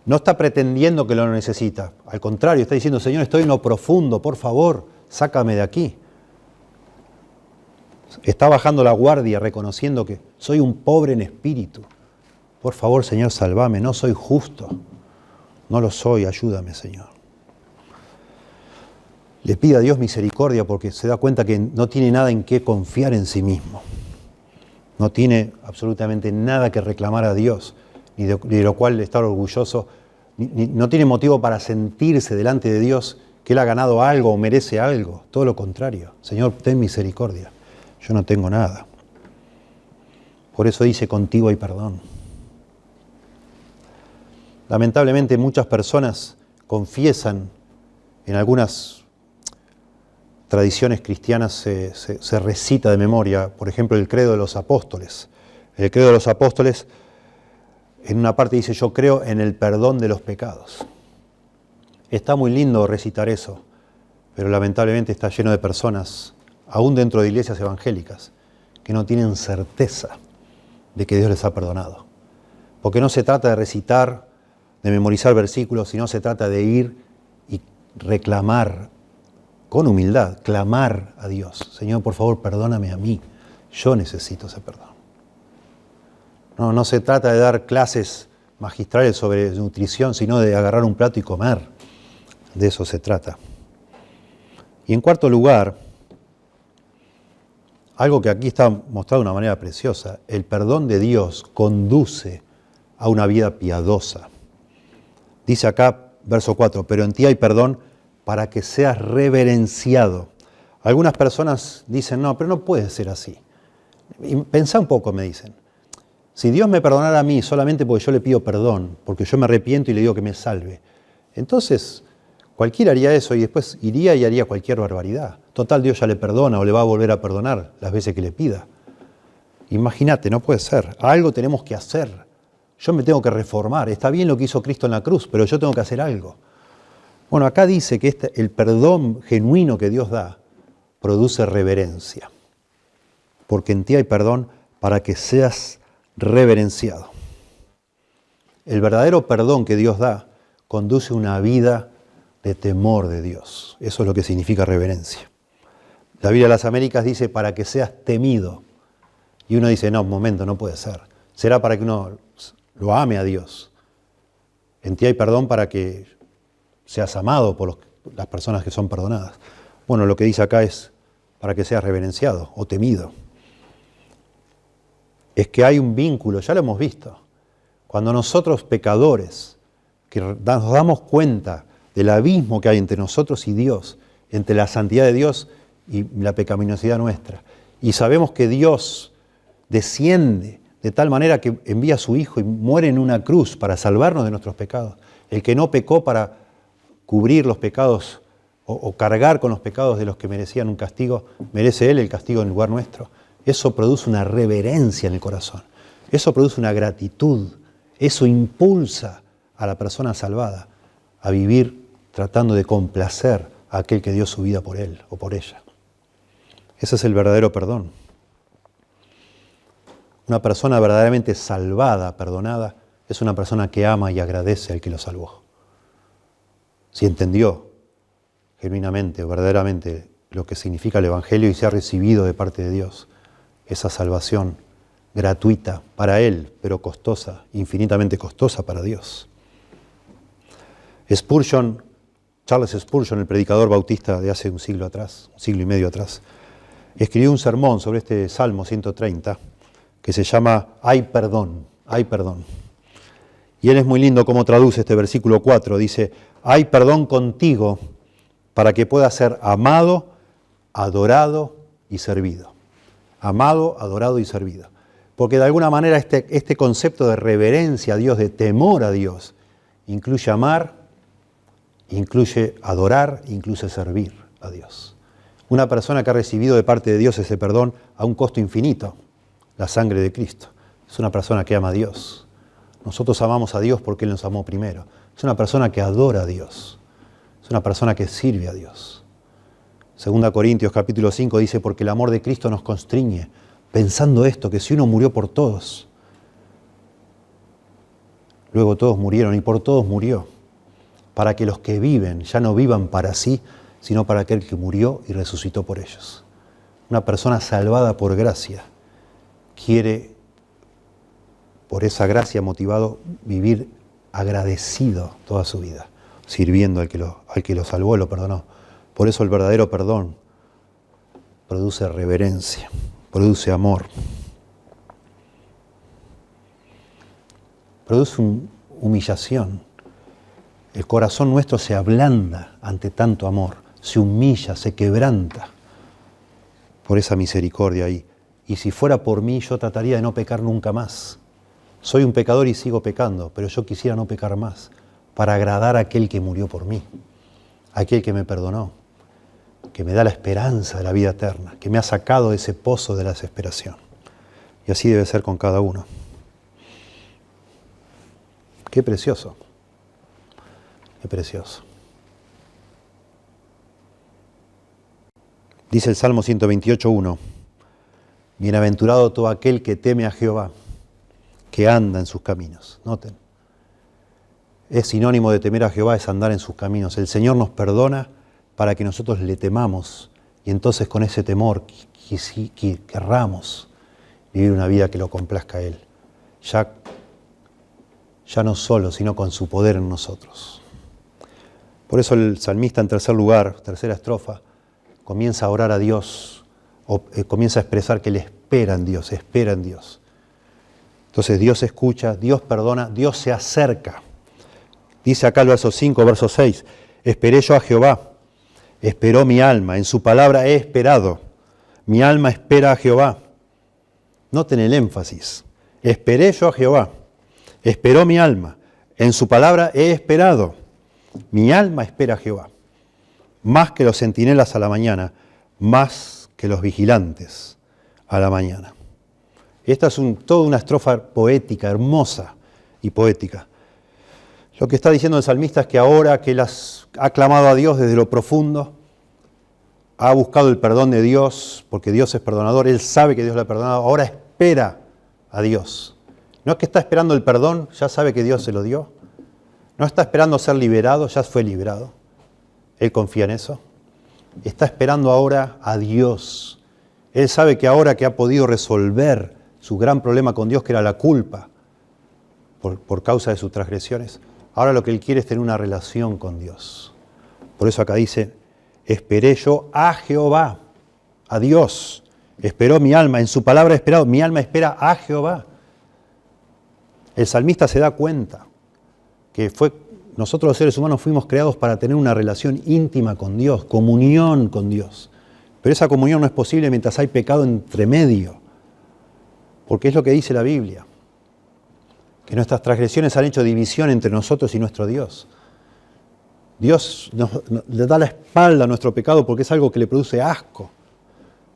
No está pretendiendo que lo necesita. Al contrario, está diciendo, Señor, estoy en lo profundo, por favor, sácame de aquí. Está bajando la guardia, reconociendo que soy un pobre en espíritu. Por favor, Señor, sálvame, no soy justo. No lo soy, ayúdame, Señor. Le pide a Dios misericordia porque se da cuenta que no tiene nada en qué confiar en sí mismo. No tiene absolutamente nada que reclamar a Dios, ni de lo cual estar orgulloso, no tiene motivo para sentirse delante de Dios que Él ha ganado algo o merece algo. Todo lo contrario. Señor, ten misericordia. Yo no tengo nada. Por eso dice, contigo hay perdón. Lamentablemente muchas personas confiesan, en algunas tradiciones cristianas se recita de memoria, por ejemplo, el credo de los apóstoles. El credo de los apóstoles, en una parte dice, yo creo en el perdón de los pecados. Está muy lindo recitar eso, pero lamentablemente está lleno de personas, aún dentro de iglesias evangélicas, que no tienen certeza de que Dios les ha perdonado. Porque no se trata de recitar, de memorizar versículos, sino se trata de ir y reclamar, con humildad, clamar a Dios. Señor, por favor, perdóname a mí. Yo necesito ese perdón. No se trata de dar clases magistrales sobre nutrición, sino de agarrar un plato y comer. De eso se trata. Y en cuarto lugar, algo que aquí está mostrado de una manera preciosa, el perdón de Dios conduce a una vida piadosa. Dice acá, verso 4, pero en ti hay perdón para que seas reverenciado. Algunas personas dicen, no, pero no puede ser así. Y pensá un poco, me dicen. Si Dios me perdonara a mí solamente porque yo le pido perdón, porque yo me arrepiento y le digo que me salve, entonces cualquiera haría eso y después iría y haría cualquier barbaridad. Total, Dios ya le perdona o le va a volver a perdonar las veces que le pida. Imagínate, no puede ser. Algo tenemos que hacer. Yo me tengo que reformar. Está bien lo que hizo Cristo en la cruz, pero yo tengo que hacer algo. Bueno, acá dice que el perdón genuino que Dios da produce reverencia. Porque en ti hay perdón para que seas reverenciado. El verdadero perdón que Dios da conduce una vida de temor de Dios. Eso es lo que significa reverencia. La Biblia de las Américas dice para que seas temido. Y uno dice, no, un momento, no puede ser. Será para que uno lo ame a Dios. En ti hay perdón para que seas amado por los las personas que son perdonadas. Bueno, lo que dice acá es para que seas reverenciado o temido. Es que hay un vínculo, ya lo hemos visto. Cuando nosotros pecadores, que nos damos cuenta del abismo que hay entre nosotros y Dios, entre la santidad de Dios y la pecaminosidad nuestra, y sabemos que Dios desciende de tal manera que envía a su Hijo y muere en una cruz para salvarnos de nuestros pecados. El que no pecó para cubrir los pecados o cargar con los pecados de los que merecían un castigo, merece Él el castigo en lugar nuestro. Eso produce una reverencia en el corazón. Eso produce una gratitud. Eso impulsa a la persona salvada a vivir tratando de complacer a aquel que dio su vida por él o por ella. Ese es el verdadero perdón. Una persona verdaderamente salvada, perdonada, es una persona que ama y agradece al que lo salvó. Si entendió genuinamente o verdaderamente lo que significa el Evangelio y se ha recibido de parte de Dios esa salvación gratuita para él, pero costosa, infinitamente costosa para Dios. Charles Spurgeon, el predicador bautista de hace un siglo y medio atrás, escribió un sermón sobre este Salmo 130 que se llama Hay perdón, hay perdón. Y él es muy lindo cómo traduce este versículo 4, dice, hay perdón contigo para que pueda ser amado, adorado y servido. Amado, adorado y servido. Porque de alguna manera este concepto de reverencia a Dios, de temor a Dios, incluye amar, incluye adorar, incluye servir a Dios. Una persona que ha recibido de parte de Dios ese perdón a un costo infinito, la sangre de Cristo, es una persona que ama a Dios. Nosotros amamos a Dios porque Él nos amó primero. Es una persona que adora a Dios. Es una persona que sirve a Dios. 2 Corintios capítulo 5 dice, porque el amor de Cristo nos constriñe, pensando esto, que si uno murió por todos, luego todos murieron y por todos murió, para que los que viven ya no vivan para sí, sino para aquel que murió y resucitó por ellos. Una persona salvada por gracia quiere, por esa gracia motivado, vivir agradecido toda su vida, sirviendo al que lo salvó y lo perdonó. Por eso el verdadero perdón produce reverencia, produce amor, produce humillación. El corazón nuestro se ablanda ante tanto amor, se humilla, se quebranta por esa misericordia ahí. Y si fuera por mí, yo trataría de no pecar nunca más. Soy un pecador y sigo pecando, pero yo quisiera no pecar más para agradar a aquel que murió por mí, aquel que me perdonó, que me da la esperanza de la vida eterna, que me ha sacado de ese pozo de la desesperación. Y así debe ser con cada uno. Qué precioso, qué precioso. Dice el Salmo 128:1, bienaventurado todo aquel que teme a Jehová, que anda en sus caminos. Noten, es sinónimo de temer a Jehová, es andar en sus caminos. El Señor nos perdona para que nosotros le temamos y entonces con ese temor querramos vivir una vida que lo complazca a Él. Ya no solo, sino con su poder en nosotros. Por eso el salmista en tercer lugar, tercera estrofa, comienza a orar a Dios, comienza a expresar que Él espera en Dios, espera en Dios. Entonces Dios escucha, Dios perdona, Dios se acerca. Dice acá el verso 5, verso 6, esperé yo a Jehová, esperó mi alma, en su palabra he esperado, mi alma espera a Jehová. Noten el énfasis, esperé yo a Jehová, esperó mi alma, en su palabra he esperado, mi alma espera a Jehová. Más que los centinelas a la mañana, más que los vigilantes a la mañana. Esta es toda una estrofa poética, hermosa y poética. Lo que está diciendo el salmista es que ahora que él ha clamado a Dios desde lo profundo, ha buscado el perdón de Dios, porque Dios es perdonador, él sabe que Dios le ha perdonado, ahora espera a Dios. No es que está esperando el perdón, ya sabe que Dios se lo dio. No está esperando ser liberado, ya fue liberado. Él confía en eso. Está esperando ahora a Dios. Él sabe que ahora que ha podido resolver su gran problema con Dios, que era la culpa por causa de sus transgresiones, ahora lo que él quiere es tener una relación con Dios. Por eso acá dice, esperé yo a Jehová, a Dios. Esperó mi alma, en su palabra he esperado, mi alma espera a Jehová. El salmista se da cuenta que nosotros los seres humanos fuimos creados para tener una relación íntima con Dios, comunión con Dios. Pero esa comunión no es posible mientras hay pecado entre medio, porque es lo que dice la Biblia, que nuestras transgresiones han hecho división entre nosotros y nuestro Dios. Dios le da la espalda a nuestro pecado porque es algo que le produce asco.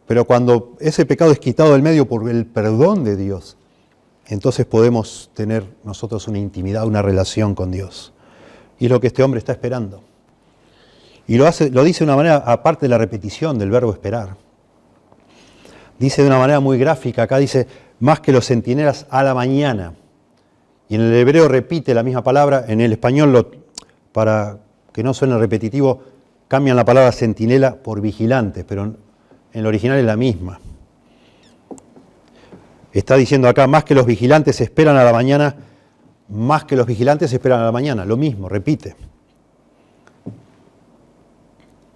Pero cuando ese pecado es quitado del medio por el perdón de Dios, entonces podemos tener nosotros una intimidad, una relación con Dios. Y es lo que este hombre está esperando. Y lo dice de una manera, aparte de la repetición del verbo esperar. Dice de una manera muy gráfica, acá dice, más que los centinelas a la mañana. Y en el hebreo repite la misma palabra, en el español, para que no suene repetitivo, cambian la palabra centinela por vigilante, pero en el original es la misma. Está diciendo acá, más que los vigilantes esperan a la mañana, más que los vigilantes esperan a la mañana, lo mismo, repite.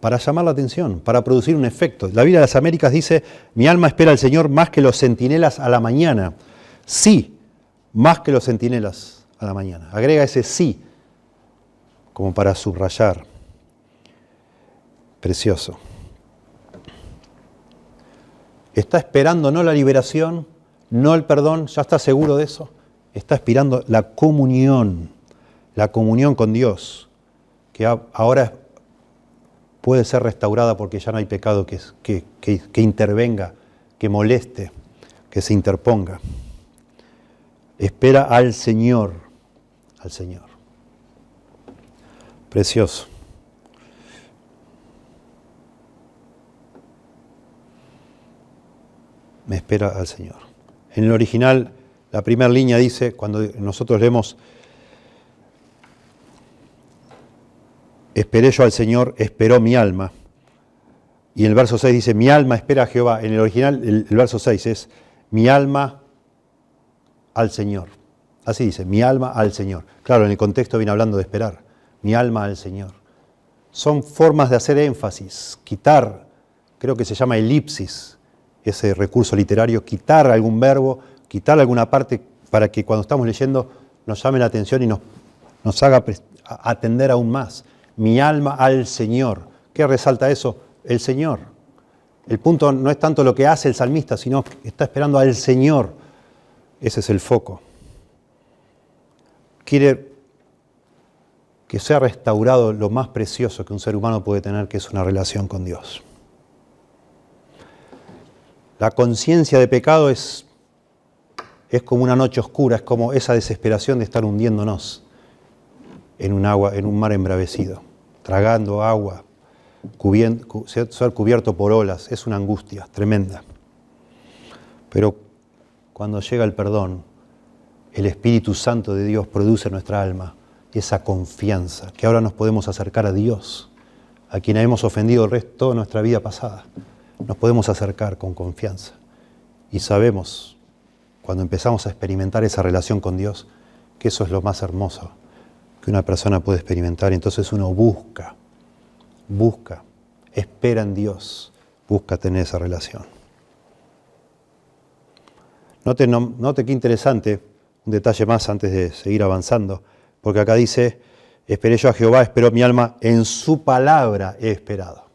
Para llamar la atención, para producir un efecto. La Biblia de las Américas dice, mi alma espera al Señor más que los centinelas a la mañana. Sí, más que los centinelas a la mañana. Agrega ese sí, como para subrayar. Precioso. Está esperando no la liberación, no el perdón, ya está seguro de eso. Está esperando la comunión con Dios, que ahora puede ser restaurada porque ya no hay pecado que intervenga, que moleste, que se interponga. Espera al Señor, al Señor. Precioso. Me espera al Señor. En el original, la primera línea dice, cuando nosotros leemos, esperé yo al Señor, esperó mi alma. Y en el verso 6 dice, mi alma espera a Jehová. En el original, el verso 6 es, mi alma al Señor. Así dice, mi alma al Señor. Claro, en el contexto viene hablando de esperar. Mi alma al Señor. Son formas de hacer énfasis, quitar, creo que se llama elipsis, ese recurso literario, quitar algún verbo, quitar alguna parte para que cuando estamos leyendo nos llame la atención y nos haga atender aún más. Mi alma al Señor. ¿Qué resalta eso? El Señor. El punto no es tanto lo que hace el salmista, sino que está esperando al Señor. Ese es el foco. Quiere que sea restaurado lo más precioso que un ser humano puede tener, que es una relación con Dios. La conciencia de pecado es como una noche oscura, es como esa desesperación de estar hundiéndonos en un mar embravecido, tragando agua, ser cubierto por olas. Es una angustia tremenda. Pero cuando llega el perdón, el Espíritu Santo de Dios produce en nuestra alma esa confianza, que ahora nos podemos acercar a Dios, a quien hemos ofendido el resto de nuestra vida pasada. Nos podemos acercar con confianza. Y sabemos, cuando empezamos a experimentar esa relación con Dios, que eso es lo más hermoso que una persona puede experimentar. Entonces uno busca, espera en Dios, busca tener esa relación. Note qué interesante, un detalle más antes de seguir avanzando, porque acá dice, esperé yo a Jehová, esperó mi alma, en su palabra he esperado.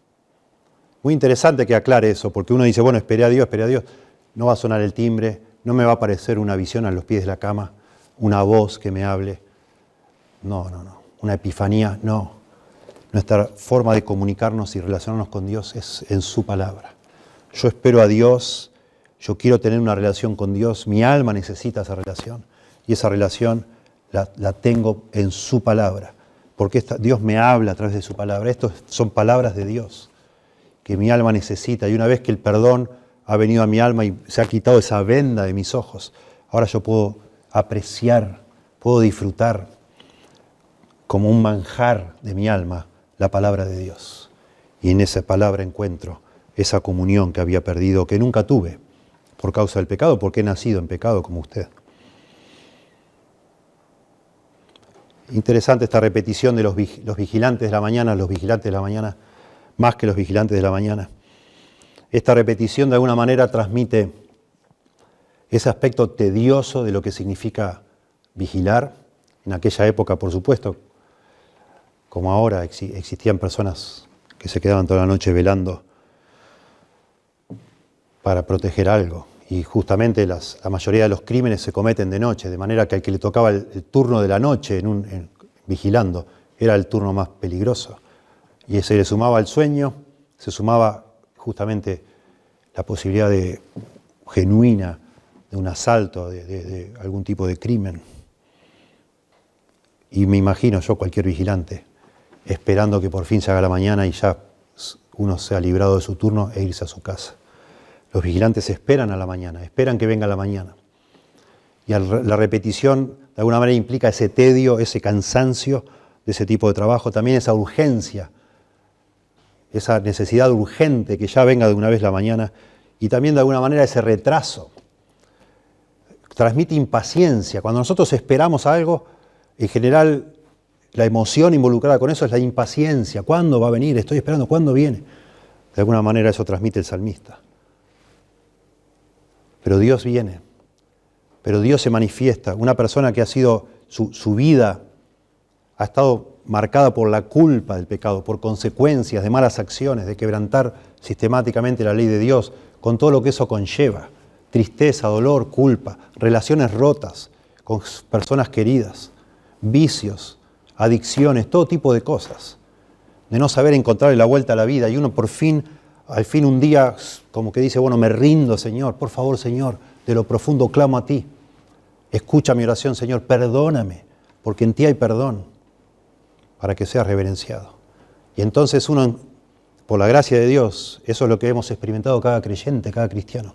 Muy interesante que aclare eso, porque uno dice, bueno, esperé a Dios, no va a sonar el timbre, no me va a aparecer una visión a los pies de la cama, una voz que me hable. No, una epifanía, no. Nuestra forma de comunicarnos y relacionarnos con Dios es en su palabra. Yo espero a Dios, yo quiero tener una relación con Dios, mi alma necesita esa relación, y esa relación la tengo en su palabra, porque Dios me habla a través de su palabra. Estas son palabras de Dios que mi alma necesita, y una vez que el perdón ha venido a mi alma y se ha quitado esa venda de mis ojos, ahora yo puedo apreciar, puedo disfrutar como un manjar de mi alma la palabra de Dios. Y en esa palabra encuentro esa comunión que había perdido, que nunca tuve por causa del pecado, porque he nacido en pecado como usted. Interesante esta repetición de los vigilantes de la mañana, los vigilantes de la mañana, más que los vigilantes de la mañana. Esta repetición de alguna manera transmite ese aspecto tedioso de lo que significa vigilar. En aquella época, por supuesto, como ahora, existían personas que se quedaban toda la noche velando para proteger algo. Y justamente la mayoría de los crímenes se cometen de noche, de manera que al que le tocaba el turno de la noche vigilando era el turno más peligroso. Y se le sumaba al sueño, se sumaba justamente la posibilidad genuina de un asalto, de algún tipo de crimen. Y me imagino yo cualquier vigilante esperando que por fin se haga la mañana y ya uno sea librado de su turno e irse a su casa. Los vigilantes esperan a la mañana, esperan que venga la mañana. Y la repetición de alguna manera implica ese tedio, ese cansancio de ese tipo de trabajo, también esa urgencia, esa necesidad urgente que ya venga de una vez la mañana, y también de alguna manera ese retraso. Transmite impaciencia. Cuando nosotros esperamos algo, en general la emoción involucrada con eso es la impaciencia. ¿Cuándo va a venir? Estoy esperando, ¿cuándo viene? De alguna manera eso transmite el salmista. Pero Dios viene, pero Dios se manifiesta. Una persona que ha sido, su vida ha estado marcada por la culpa del pecado, por consecuencias de malas acciones, de quebrantar sistemáticamente la ley de Dios, con todo lo que eso conlleva, tristeza, dolor, culpa, relaciones rotas con personas queridas, vicios, adicciones, todo tipo de cosas, de no saber encontrarle la vuelta a la vida, y uno al fin un día como que dice, bueno, me rindo, Señor, por favor, Señor, de lo profundo clamo a ti, escucha mi oración, Señor, perdóname, porque en ti hay perdón, para que seas reverenciado. Y entonces uno, por la gracia de Dios, eso es lo que hemos experimentado cada creyente, cada cristiano,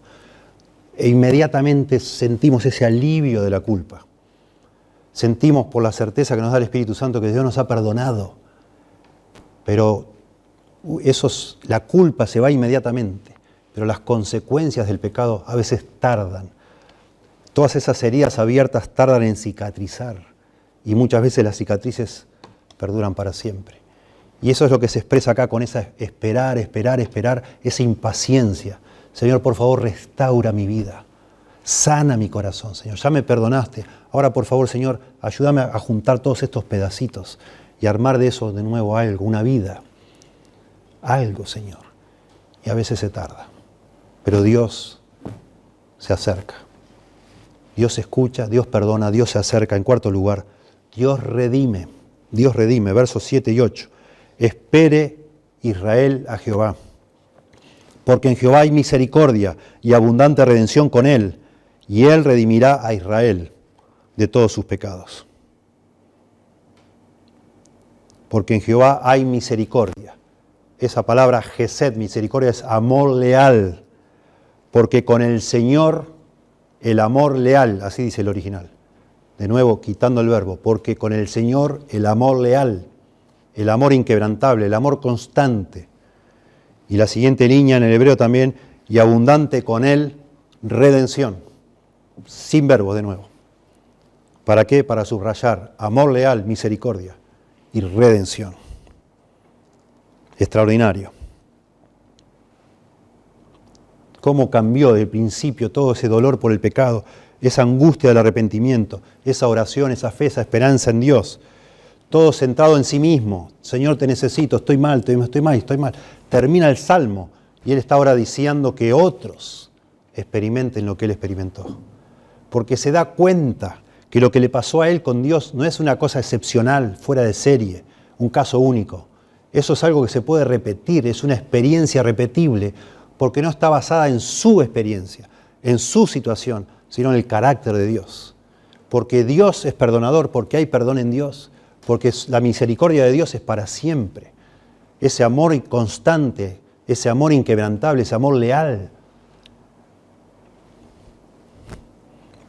e inmediatamente sentimos ese alivio de la culpa. Sentimos por la certeza que nos da el Espíritu Santo que Dios nos ha perdonado, pero la culpa se va inmediatamente, pero las consecuencias del pecado a veces tardan. Todas esas heridas abiertas tardan en cicatrizar y muchas veces las cicatrices perduran para siempre. Y eso es lo que se expresa acá con esa esperar, esa impaciencia. Señor, por favor, restaura mi vida. Sana mi corazón, Señor. Ya me perdonaste. Ahora, por favor, Señor, ayúdame a juntar todos estos pedacitos y armar de eso de nuevo algo, una vida. Algo, Señor. Y a veces se tarda. Pero Dios se acerca. Dios escucha, Dios perdona, Dios se acerca. En cuarto lugar, Dios redime. Dios redime. Versos 7 y 8. Espere Israel a Jehová. Porque en Jehová hay misericordia y abundante redención con él. Y él redimirá a Israel de todos sus pecados. Porque en Jehová hay misericordia. Esa palabra Gesed, misericordia, es amor leal. Porque con el Señor, el amor leal, así dice el original. De nuevo, quitando el verbo. Porque con el Señor, el amor leal, el amor inquebrantable, el amor constante. Y la siguiente línea en el hebreo también, y abundante con él, redención. Sin verbo de nuevo. ¿Para qué? Para subrayar amor leal, misericordia y redención. Extraordinario. Cómo cambió desde el principio todo ese dolor por el pecado, esa angustia del arrepentimiento, esa oración, esa fe, esa esperanza en Dios. Todo centrado en sí mismo. Señor, te necesito, estoy mal. Termina el Salmo y él está ahora diciendo que otros experimenten lo que él experimentó. Porque se da cuenta que lo que le pasó a él con Dios no es una cosa excepcional, fuera de serie, un caso único. Eso es algo que se puede repetir, es una experiencia repetible, porque no está basada en su experiencia, en su situación, sino en el carácter de Dios. Porque Dios es perdonador, porque hay perdón en Dios, porque la misericordia de Dios es para siempre. Ese amor constante, ese amor inquebrantable, ese amor leal.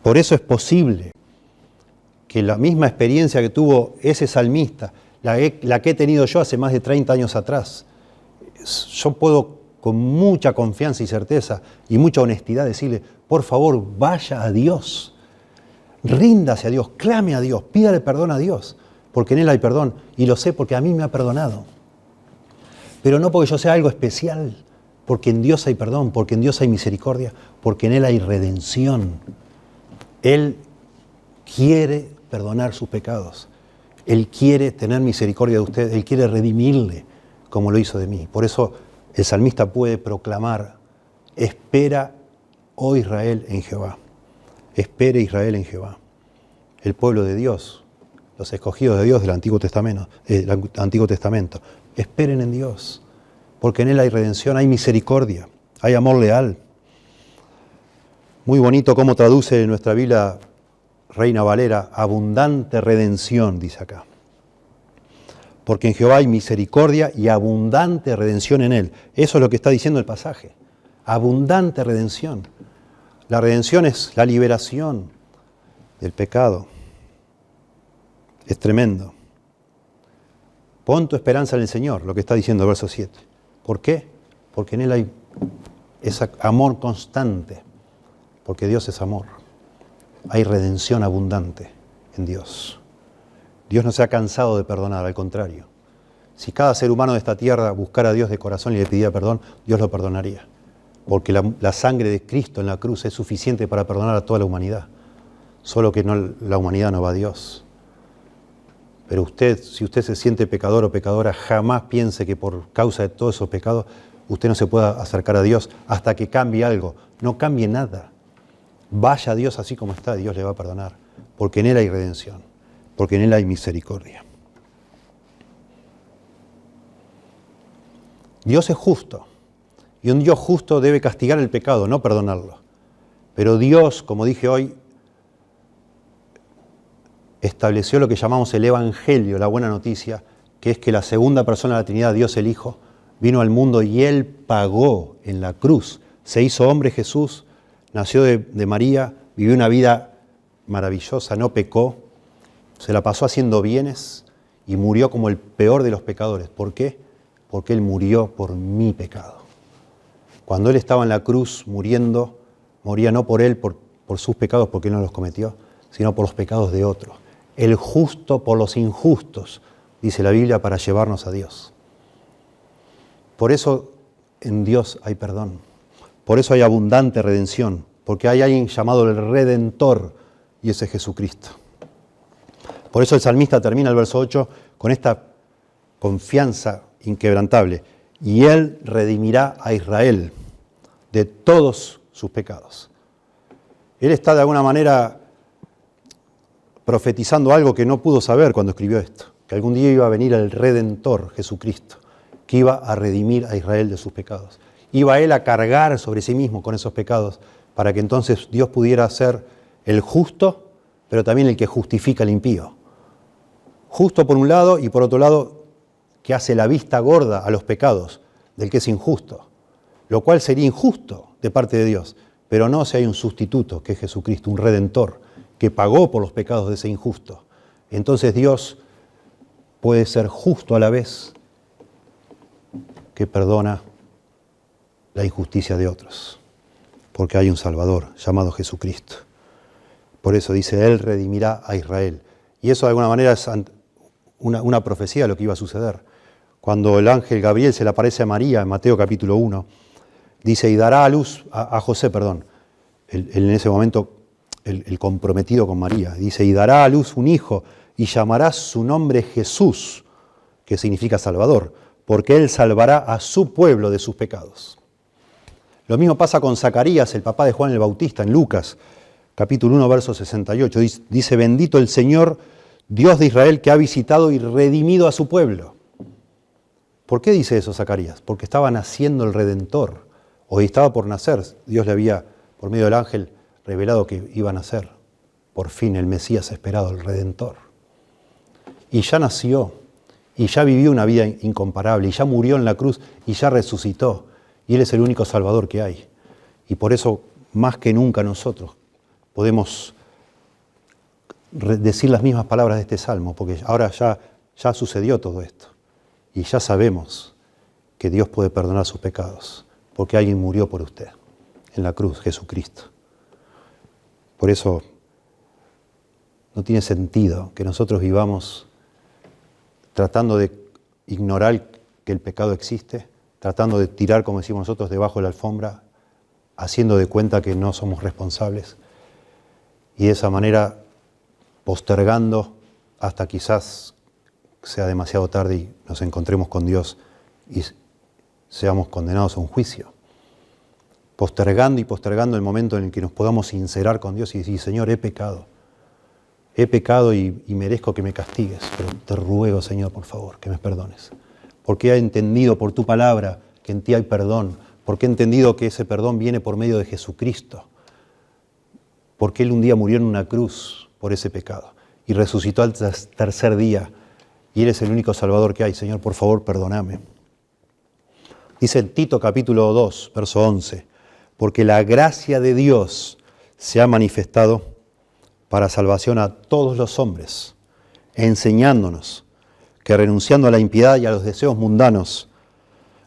Por eso es posible que la misma experiencia que tuvo ese salmista, la que he tenido yo hace más de 30 años atrás, yo puedo con mucha confianza y certeza y mucha honestidad decirle, por favor, vaya a Dios, ríndase a Dios, clame a Dios, pídale perdón a Dios, porque en Él hay perdón. Y lo sé porque a mí me ha perdonado. Pero no porque yo sea algo especial, porque en Dios hay perdón, porque en Dios hay misericordia, porque en Él hay redención. Él quiere perdonar sus pecados. Él quiere tener misericordia de usted. Él quiere redimirle como lo hizo de mí. Por eso el salmista puede proclamar: espera, oh Israel, en Jehová. Espere Israel en Jehová. El pueblo de Dios, los escogidos de Dios del Antiguo Testamento. Esperen en Dios, porque en Él hay redención, hay misericordia, hay amor leal. Muy bonito cómo traduce nuestra Biblia Reina Valera: abundante redención, dice acá. Porque en Jehová hay misericordia y abundante redención en Él. Eso es lo que está diciendo el pasaje. Abundante redención. La redención es la liberación del pecado. Es tremendo. Pon tu esperanza en el Señor, lo que está diciendo el verso 7. ¿Por qué? Porque en Él hay ese amor constante. Porque Dios es amor. Hay redención abundante en Dios. Dios no se ha cansado de perdonar, al contrario. Si cada ser humano de esta tierra buscara a Dios de corazón y le pidiera perdón, Dios lo perdonaría. Porque la sangre de Cristo en la cruz es suficiente para perdonar a toda la humanidad. Solo que la humanidad no va a Dios. Pero si usted se siente pecador o pecadora, jamás piense que por causa de todos esos pecados usted no se pueda acercar a Dios hasta que cambie algo. No cambie nada. Vaya a Dios así como está, Dios le va a perdonar. Porque en Él hay redención. Porque en Él hay misericordia. Dios es justo. Y un Dios justo debe castigar el pecado, no perdonarlo. Pero Dios, como dije hoy, estableció lo que llamamos el Evangelio, la buena noticia, que es que la segunda persona de la Trinidad, Dios el Hijo, vino al mundo y Él pagó en la cruz. Se hizo hombre Jesús, nació de María, vivió una vida maravillosa, no pecó, se la pasó haciendo bienes y murió como el peor de los pecadores. ¿Por qué? Porque Él murió por mi pecado. Cuando Él estaba en la cruz muriendo, moría no por Él, por sus pecados, porque Él no los cometió, sino por los pecados de otros. El justo por los injustos, dice la Biblia, para llevarnos a Dios. Por eso en Dios hay perdón. Por eso hay abundante redención. Porque hay alguien llamado el Redentor, y ese es Jesucristo. Por eso el salmista termina el verso 8 con esta confianza inquebrantable. Y Él redimirá a Israel de todos sus pecados. Él está de alguna manera profetizando algo que no pudo saber cuando escribió esto, que algún día iba a venir el Redentor, Jesucristo, que iba a redimir a Israel de sus pecados. Iba Él a cargar sobre sí mismo con esos pecados, para que entonces Dios pudiera ser el justo, pero también el que justifica al impío. Justo por un lado y por otro lado, que hace la vista gorda a los pecados del que es injusto, lo cual sería injusto de parte de Dios, pero no si hay un sustituto, que es Jesucristo, un Redentor, que pagó por los pecados de ese injusto. Entonces Dios puede ser justo a la vez que perdona la injusticia de otros, porque hay un Salvador llamado Jesucristo. Por eso dice, Él redimirá a Israel. Y eso de alguna manera es una profecía de lo que iba a suceder. Cuando el ángel Gabriel se le aparece a María en Mateo capítulo 1, dice, y dará a luz, a José, en ese momento el comprometido con María, dice, y dará a luz un hijo, y llamará su nombre Jesús, que significa Salvador, porque Él salvará a su pueblo de sus pecados. Lo mismo pasa con Zacarías, el papá de Juan el Bautista, en Lucas, capítulo 1, verso 68. Dice, bendito el Señor, Dios de Israel, que ha visitado y redimido a su pueblo. ¿Por qué dice eso Zacarías? Porque estaba naciendo el Redentor, o estaba por nacer. Dios le había, por medio del ángel, revelado que iba a nacer, por fin, el Mesías esperado, el Redentor. Y ya nació, y ya vivió una vida incomparable, y ya murió en la cruz, y ya resucitó. Y Él es el único Salvador que hay. Y por eso, más que nunca nosotros, podemos decir las mismas palabras de este Salmo, porque ahora ya sucedió todo esto. Y ya sabemos que Dios puede perdonar sus pecados, porque alguien murió por usted en la cruz, Jesucristo. Por eso no tiene sentido que nosotros vivamos tratando de ignorar que el pecado existe, tratando de tirar, como decimos nosotros, debajo de la alfombra, haciendo de cuenta que no somos responsables, y de esa manera postergando hasta quizás sea demasiado tarde y nos encontremos con Dios y seamos condenados a un juicio. Postergando y postergando el momento en el que nos podamos sincerar con Dios y decir, Señor, he pecado y merezco que me castigues, pero te ruego, Señor, por favor, que me perdones. Porque he entendido por tu palabra que en ti hay perdón, porque he entendido que ese perdón viene por medio de Jesucristo, porque Él un día murió en una cruz por ese pecado y resucitó al tercer día y eres el único Salvador que hay. Señor, por favor, perdóname. Dice en Tito capítulo 2, verso 11, porque la gracia de Dios se ha manifestado para salvación a todos los hombres, enseñándonos que renunciando a la impiedad y a los deseos mundanos,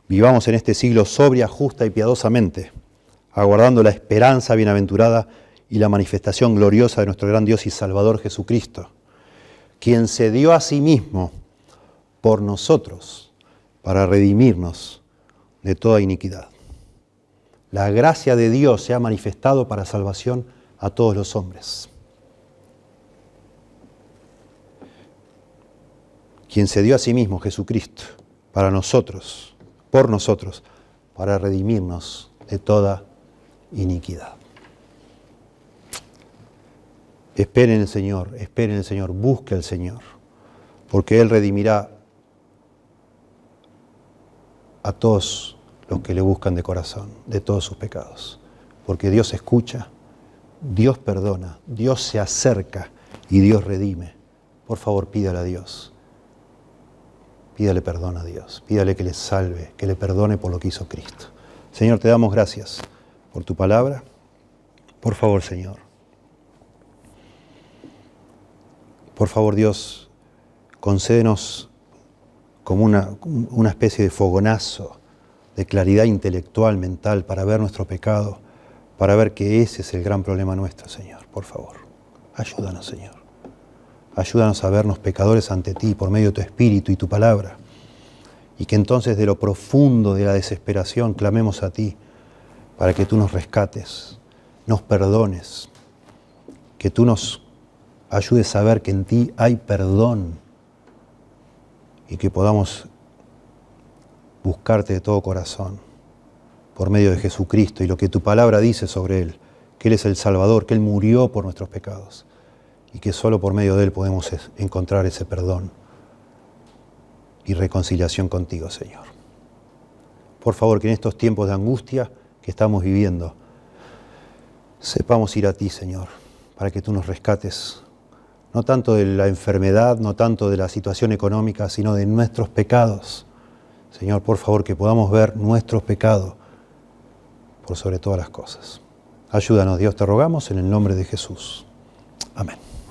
vivamos en este siglo sobria, justa y piadosamente, aguardando la esperanza bienaventurada y la manifestación gloriosa de nuestro gran Dios y Salvador Jesucristo, quien se dio a sí mismo por nosotros para redimirnos de toda iniquidad. La gracia de Dios se ha manifestado para salvación a todos los hombres. Quien se dio a sí mismo, Jesucristo, para nosotros, por nosotros, para redimirnos de toda iniquidad. Esperen en el Señor, busque al Señor, porque Él redimirá a todos los que le buscan de corazón, de todos sus pecados. Porque Dios escucha, Dios perdona, Dios se acerca y Dios redime. Por favor, pídale a Dios. Pídale perdón a Dios, pídale que le salve, que le perdone por lo que hizo Cristo. Señor, te damos gracias por tu palabra. Por favor, Señor. Por favor, Dios, concédenos como una especie de fogonazo de claridad intelectual, mental, para ver nuestro pecado, para ver que ese es el gran problema nuestro, Señor. Por favor, ayúdanos, Señor. Ayúdanos a vernos pecadores ante ti por medio de tu Espíritu y tu palabra. Y que entonces de lo profundo de la desesperación clamemos a ti para que tú nos rescates, nos perdones, que tú nos ayudes a ver que en ti hay perdón y que podamos buscarte de todo corazón por medio de Jesucristo y lo que tu palabra dice sobre Él, que Él es el Salvador, que Él murió por nuestros pecados y que solo por medio de Él podemos encontrar ese perdón y reconciliación contigo, Señor. Por favor, que en estos tiempos de angustia que estamos viviendo, sepamos ir a ti, Señor, para que tú nos rescates, no tanto de la enfermedad, no tanto de la situación económica, sino de nuestros pecados. Señor, por favor, que podamos ver nuestros pecados por sobre todas las cosas. Ayúdanos, Dios, te rogamos en el nombre de Jesús. Amén.